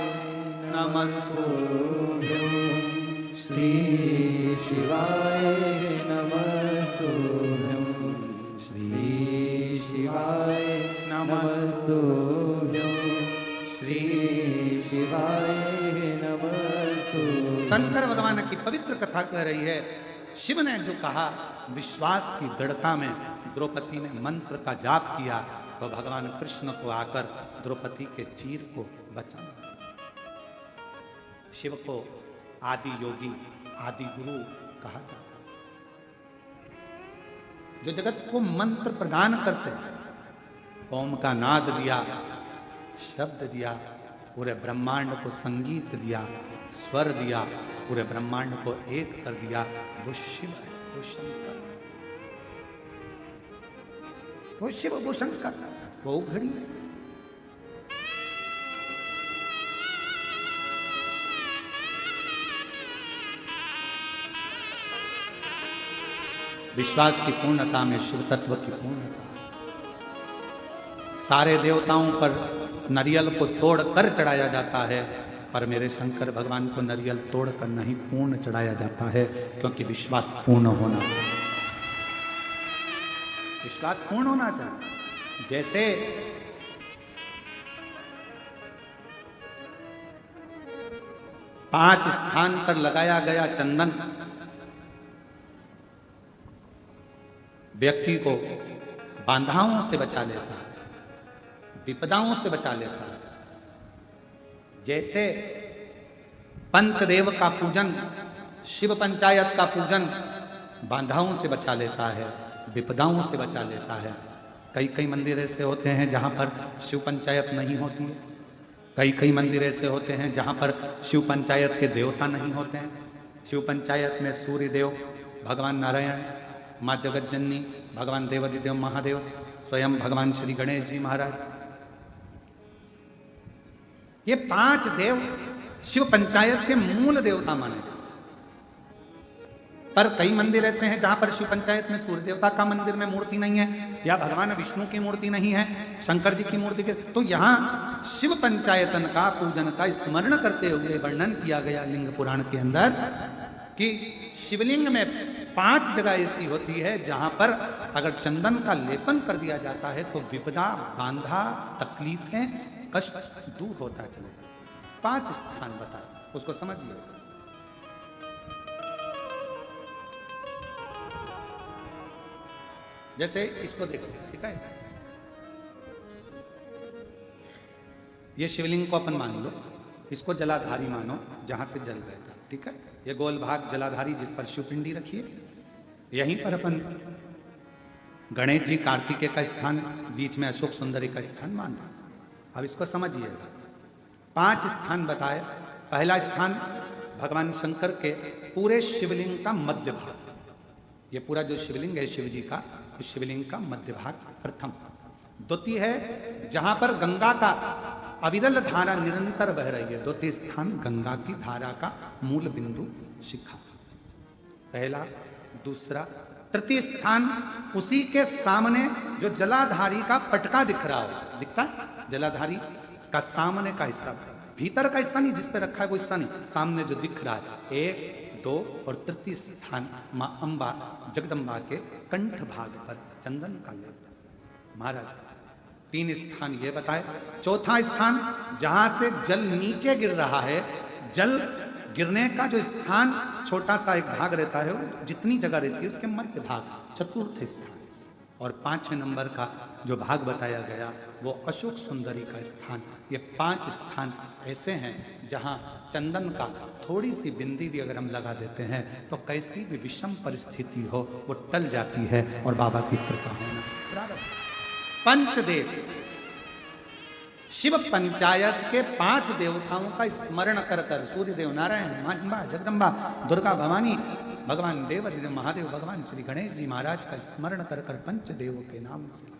नमस्तुभ्यं, श्री शिवाय नमस्तुभ्यं, श्री शिवाय नमस्तुभ्यं, शंकर भगवान की पवित्र कथा कह रही है। शिव ने जो कहा, विश्वास की दृढ़ता में द्रौपदी ने मंत्र का जाप किया तो भगवान कृष्ण को आकर द्रौपदी के चीर को बचाना। शिव को आदि योगी, आदि गुरु कहा जाता है, जो जगत को मंत्र प्रदान करते हैं। ओम का नाद दिया, शब्द दिया, पूरे ब्रह्मांड को संगीत दिया, स्वर दिया, पूरे ब्रह्मांड को एक कर दिया। वो शिव है, वो शंकर, वो शिव, वो शंकर, वो घड़ी है। विश्वास की पूर्णता में शिव तत्व की पूर्णता। सारे देवताओं पर नारियल को तोड़कर चढ़ाया जाता है, पर मेरे शंकर भगवान को नारियल तोड़कर नहीं, पूर्ण चढ़ाया जाता है, क्योंकि विश्वास पूर्ण होना चाहिए। विश्वास पूर्ण होना चाहिए। जैसे पांच स्थान पर लगाया गया चंदन व्यक्ति को बाधाओं से बचा लेता है, विपदाओं से बचा लेता है। जैसे पंचदेव का पूजन, शिव पंचायत का पूजन बाधाओं से बचा लेता है, विपदाओं से बचा लेता है। कई कई मंदिर ऐसे होते हैं जहां पर शिव पंचायत नहीं होती है। कई कई मंदिर ऐसे होते हैं जहां पर शिव पंचायत के देवता नहीं होते हैं। शिव पंचायत में सूर्य देव, भगवान नारायण, माँ जगत जननी, भगवान देवादिदेव महादेव, स्वयं भगवान श्री गणेश जी महाराज, ये पांच देव शिव पंचायत के मूल देवता माने। पर कई मंदिर ऐसे हैं जहां पर शिव पंचायत में सूर्य देवता का मंदिर में मूर्ति नहीं है, या भगवान विष्णु की मूर्ति नहीं है, शंकर जी की मूर्ति के, तो यहां शिव पंचायतन का पूजन का स्मरण करते हुए वर्णन किया गया लिंग पुराण के अंदर कि शिवलिंग में 5 जगह ऐसी होती है जहां पर अगर चंदन का लेपन कर दिया जाता है तो विपदा, बांधा, तकलीफें, कष्ट दूर होता चले जाता। 5 स्थान बताए, उसको समझिए। जैसे इसको देखो, ठीक है, ये शिवलिंग को अपन मान लो, इसको जलाधारी मानो जहां से जल बहता, ठीक है। ये गोल भाग जलाधारी जिस पर शिवपिंडी रखिए, यहीं पर अपन गणेश जी, कार्तिकेय का स्थान, बीच में अशोक सुंदरी का स्थान मान लो। अब इसको समझिएगा। 5 स्थान बताए। पहला स्थान भगवान शंकर के पूरे शिवलिंग का मध्य भाग, ये पूरा जो शिवलिंग है शिव जी का, उस शिवलिंग का मध्य भाग प्रथम। द्वितीय है जहां पर गंगा का अविरल धारा निरंतर बह रही है, द्वितीय स्थान गंगा की धारा का मूल बिंदु शिखा, पहला, दूसरा। तृतीय स्थान उसी के सामने जो जलाधारी का पटका दिख रहा हो, दिखता है जलाधारी का सामने का हिस्सा, भीतर का हिस्सा नहीं, जिस पे रखा है वो हिस्सा नहीं, सामने जो दिख रहा है। 1, 2 और तृतीय स्थान मां अंबा जगदम्बा के कंठ भाग पर चंदन का लेप। महाराज 3 स्थान ये बताए। चौथा स्थान जहां से जल नीचे गिर रहा है, जल गिरने का जो स्थान छोटा सा एक भाग रहता है, जितनी जगह रहती है उसके मध्य भाग, चतुर्थ स्थान। और 5 नंबर का जो भाग बताया गया वो अशोक सुंदरी का स्थान। ये 5 स्थान ऐसे हैं जहां चंदन का थोड़ी सी बिंदी भी अगर हम लगा देते हैं तो कैसी भी विषम परिस्थिति हो वो टल जाती है और बाबा की कृपा होना। पंचदेव, शिव पंचायत के 5 देवताओं का स्मरण कर कर, सूर्य देव, नारायण, मां अंबा, जगदम्बा, दुर्गा भवानी, भगवान देवादिदेव महादेव, भगवान श्री गणेश जी महाराज का स्मरण कर कर पंचदेवों के नाम से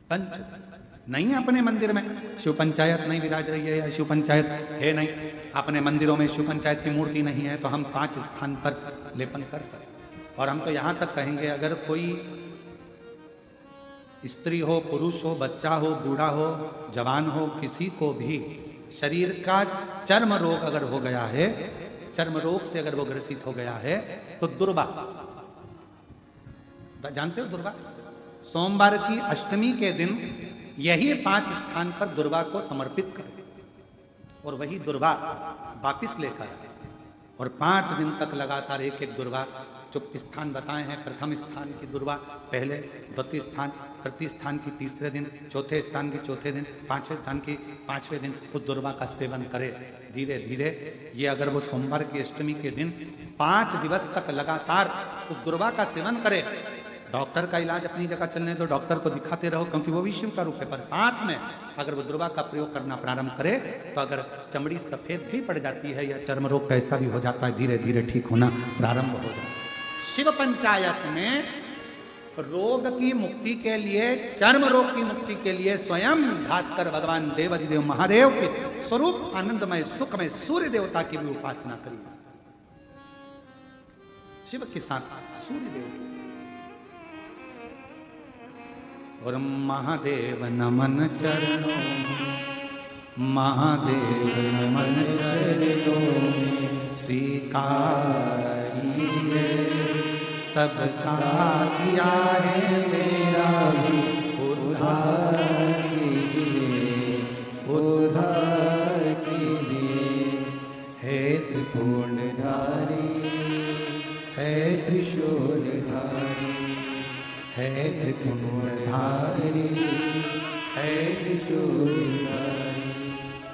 पंच नहीं अपने मंदिर में शिव पंचायत नहीं विराज रही है या शिव पंचायत है नहीं, अपने मंदिरों में शिव पंचायत की मूर्ति नहीं है, तो हम 5 स्थान पर लेपन कर सकते। और हम तो यहां तक कहेंगे अगर कोई स्त्री हो, पुरुष हो, बच्चा हो, बूढ़ा हो, जवान हो, किसी को भी शरीर का चर्म रोग अगर हो गया है, चर्म रोग से अगर वो ग्रसित हो गया है तो दुर्वा, जानते हो दुर्वा, सोमवार की अष्टमी के दिन यही 5 स्थान पर दुर्वा को समर्पित करें और वही दुर्वा वापिस लेकर और 5 दिन तक लगातार एक एक दुर्वा, जो स्थान बताए हैं, प्रथम स्थान की दुर्वा पहले, द्वितीय स्थान, तृतीय स्थान की तीसरे दिन, चौथे स्थान की चौथे दिन, पांचवें स्थान की पांचवें दिन उस दुर्वा का सेवन करे धीरे धीरे। ये अगर वो सोमवार की अष्टमी के दिन 5 दिवस तक लगातार उस दुर्वा का सेवन करे, डॉक्टर का इलाज अपनी जगह चलने दो, डॉक्टर को दिखाते रहो क्योंकि वो भी शिव का रूप है, पर साथ में अगर वो दुर्वा का प्रयोग करना प्रारंभ करे तो अगर चमड़ी सफेद भी पड़ जाती है या चर्म रोग कैसा भी हो जाता है, धीरे धीरे ठीक होना प्रारंभ हो जाता है। शिव पंचायत में रोग की मुक्ति के लिए, चर्म रोग की मुक्ति के लिए स्वयं भास्कर भगवान देवाधिदेव महादेव के स्वरूप आनंदमय सुखमय सूर्य देवता की भी उपासना करी। शिव के साथ सूर्य देव और महादेव नमन चरणों में, महादेव नमन चरणों में स्वीकार कीजिए सबका किया है मेरा भी उद्धार कीजिए, उद्धार कीजिए। हे त्रिपुंडधारी, हे त्रिशूलधारी, हे त्रिपुंडधारी, हे त्रिशूलधारी।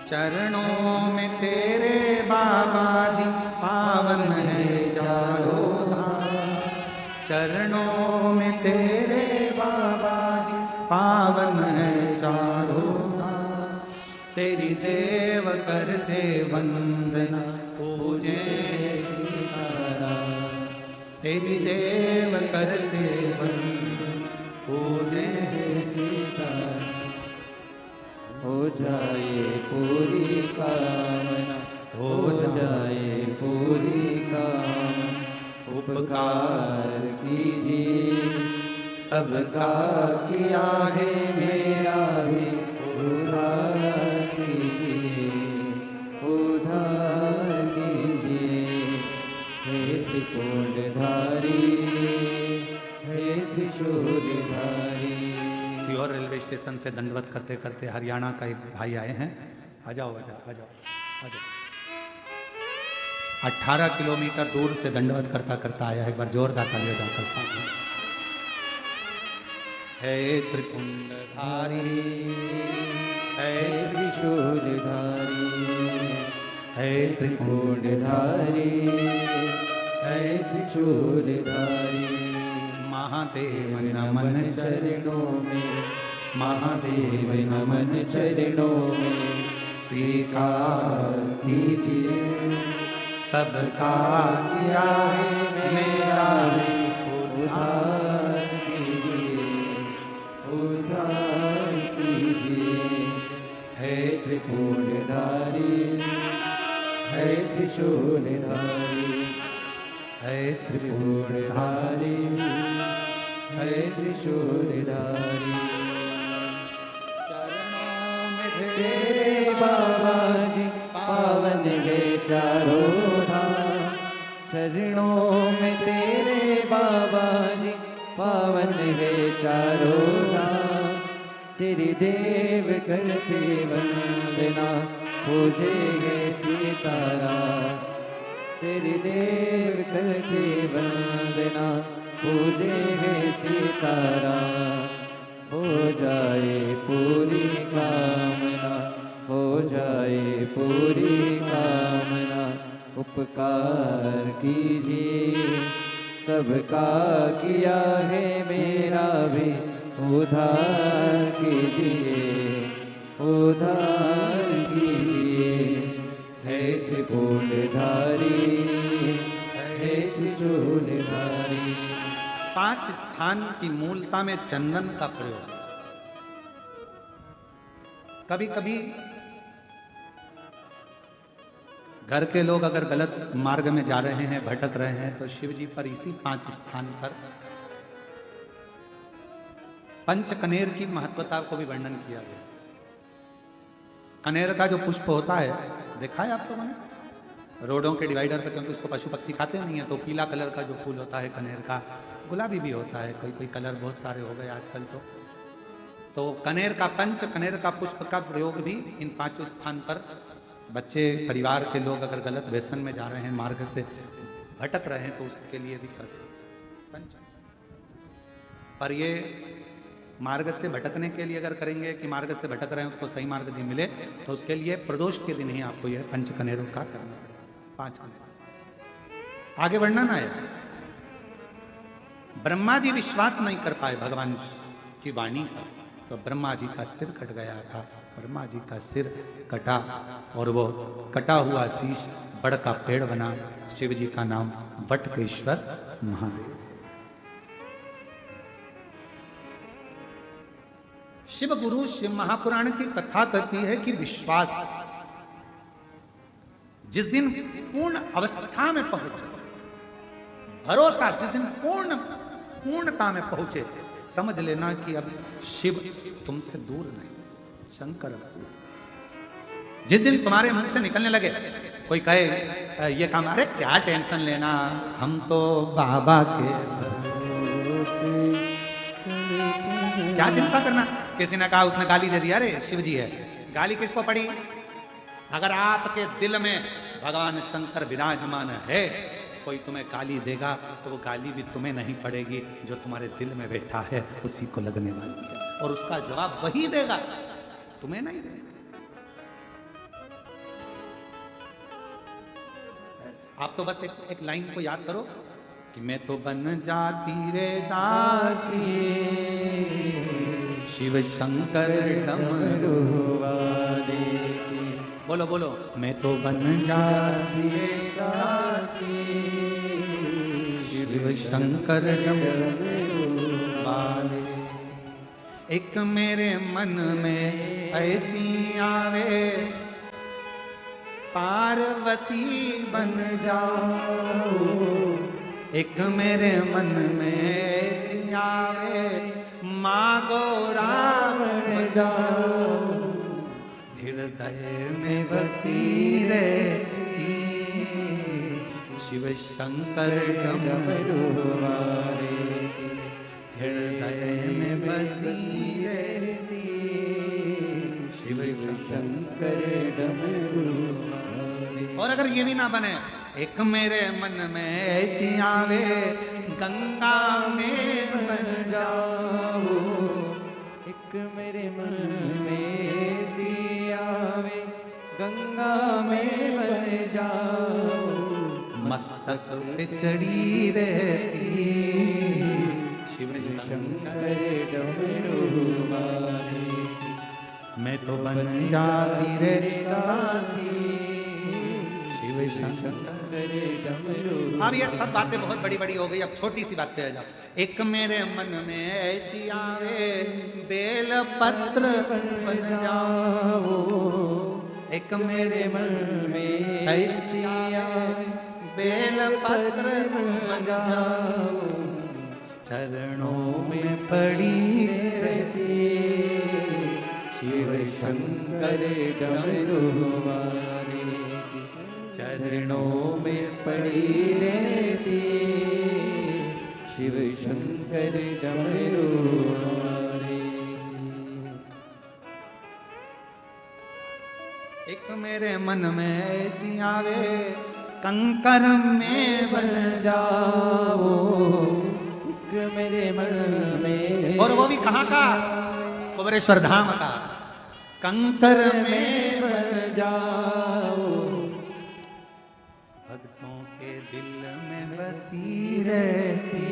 चरणों में तेरे बाबा जी पावन है चारों धाम, चरणों में तेरे बाबा जी पावन है चारों धाम। तेरी देव करते वंदना पूजे सीताराम, तेरी देव करते वंदना पूजे सीताराम। हो जाए पूरी कामना, हो जाए पूरी कामना। उपकार कीजिए सबका किया है मेरा भी उद्धार कीजिए, उद्धार कीजिए। हे त्रिपुंडधारी, हे त्रिशूलधारी। सीहोर रेलवे स्टेशन से दंडवत करते करते हरियाणा का एक भाई आए हैं। आ जाओ आ जाओ आ जाओ आ जाओ। 18 किलोमीटर दूर से दंडवत करता करता आया है। एक बार जोरदार तालियां जाकर साथ में। हे त्रिपुंडधारी, हे त्रिशूलधारी, हे त्रिपुंडधारी, हे त्रिशूलधारी। महादेव नमन चरणों में, महादेव नमन चरणों में स्वीकार कीजिए सबका किया है मेरा भी उद्धार कीजिए, उद्धार कीजिए। हे त्रिपुंडधारी, हे त्रिशूलधारी, है त्रिपुंडधारी, हे त्रिशूलधारी। चरणों में तेरे बाबा जी पावन है चारों धाम, चरणों में तेरे बाबा जी पावन है चारों धाम। तेरी देव करते वंदना पूजे है सीताराम, तेरी देव करते वंदना पूजे है सीताराम। हो जाए पूरी कामना, हो जाए पूरी कामना। उपकार कीजिए सबका किया है मेरा भी उद्धार कीजिए, उद्धार कीजिए। हे त्रिपुंडधारी, हे त्रिशूलधारी। 5 स्थान की मूलता में चंदन का प्रयोग। कभी कभी घर के लोग अगर गलत मार्ग में जा रहे हैं, भटक रहे हैं, तो शिव जी पर इसी 5 स्थान पर पंचकनेर की महत्वता को भी वर्णन किया गया। कनेर का जो पुष्प होता है, देखा है आप लोगों ने रोडों के डिवाइडर पर, क्योंकि उसको पशु पक्षी खाते नहीं है, तो पीला कलर का जो फूल होता है कनेर का, गुलाबी भी होता है, कोई कोई कलर बहुत सारे हो गए आजकल। तो कनेर का, पंच कनेर का पुष्प का प्रयोग भी इन 5 स्थान पर बच्चे परिवार के लोग अगर गलत व्यसन में जा रहे हैं, मार्ग से भटक रहे हैं, तो उसके लिए भी कर सकते हैं। पर ये मार्ग से भटकने के लिए अगर करेंगे कि मार्ग से भटक रहे हैं उसको सही मार्ग नहीं मिले, तो उसके लिए प्रदोष के दिन ही आपको यह पंचकनेरों का करना पड़ेगा। 5 पंच आगे बढ़ना ना है। ब्रह्मा जी विश्वास नहीं कर पाए भगवान की वाणी पर, तो ब्रह्मा जी का सिर कट गया था। ब्रह्मा जी का सिर कटा और वो कटा हुआ शीश बड़ का पेड़ बना। शिव जी का नाम बटकेश्वर महादेव। शिव गुरु शिव महापुराण की कथा कहती है कि विश्वास जिस दिन पूर्ण अवस्था में पहुंचे, भरोसा जिस दिन पूर्णता में पहुंचे, समझ लेना कि अब शिव तुमसे दूर नहीं, शंकर दूर। जिस दिन तुम्हारे मुंह से निकलने लगे, कोई कहे ये काम, अरे क्या टेंशन लेना, हम तो बाबा के, क्या चिंता करना। किसी ने कहा, उसने गाली दे दी, अरे शिव जी है, गाली किसको पड़ी? अगर आपके दिल में भगवान शंकर विराजमान है, कोई तुम्हें गाली देगा तो वो गाली भी तुम्हें नहीं पड़ेगी, जो तुम्हारे दिल में बैठा है उसी को लगने वाली है, और उसका जवाब वही देगा, तुम्हें नहीं देगा। आप तो बस एक लाइन को याद करो कि मैं तो बन जाती रे दासी, शिव शंकर डमरू वाले की। बोलो बोलो, मैं तो बन जाती रे दासी, शिव शंकर डमरू वाले। एक मेरे मन में ऐसी आवे, पार्वती बन जाओ। एक मेरे मन में ऐसी आवे, मांगो राम बन जाओ। हृदय में बसी रहती, शिव शंकर डमरू वाले। हृदय में बसी रहती, शिव शंकर डमरू वाले। और अगर ये भी ना बने, एक मेरे मन में ऐसी आवे, गंगा में बन जाओ। एक मेरे मन में ऐसी आवे, गंगा में बन जाओ। मस्तक पे चढ़ी रहती, शिव शंकर डमरू वाले। मैं तो बन जाती रे दासी, शिव शंकर डमरू। अब ये सब बातें बहुत बड़ी बड़ी हो गई, अब छोटी सी बात पे आ जाओ। एक मेरे मन में ऐसी आवे, बेल पत्र बन जाओ। एक मेरे मन में ऐसी आवे, बेल पत्र बन जाओ। चरणों में पड़ी रहती, शिव शंकर डमरू वाले। चरणों में पड़ी रहती, शिव शंकर डमरू वाले। एक मेरे मन में ऐसी आवे, कंकर में बन जाओ। एक मेरे मन में, और वो भी कहाँ का? कुबरेश्वर धाम का। कंकर में बन जाओ, भक्तों के दिल में बसी रहती,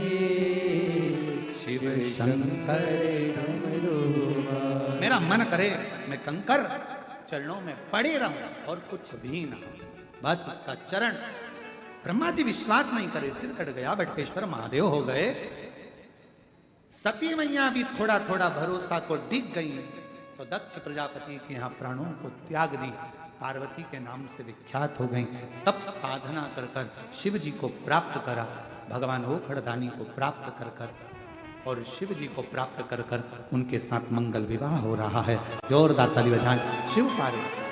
शिव शंकर डमरू वाले। मेरा मन करे मैं कंकर चरणों में पड़े रहूं और कुछ भी ना, बस उसका चरण। ब्रह्मा जी विश्वास नहीं करे, सिर कट गया, बटकेश्वर महादेव हो गए। सती मैया भी थोड़ा थोड़ा भरोसा को डिग गई, तो दक्ष प्रजापति के यहाँ प्राणों को त्याग दी, पार्वती के नाम से विख्यात हो गई। तब साधना कर कर शिव जी को प्राप्त करा, भगवान ओखड़दानी को प्राप्त कर कर, और शिव जी को प्राप्त कर कर उनके साथ मंगल विवाह हो रहा है। जोरदार ताली बजाएं शिव पार्वती।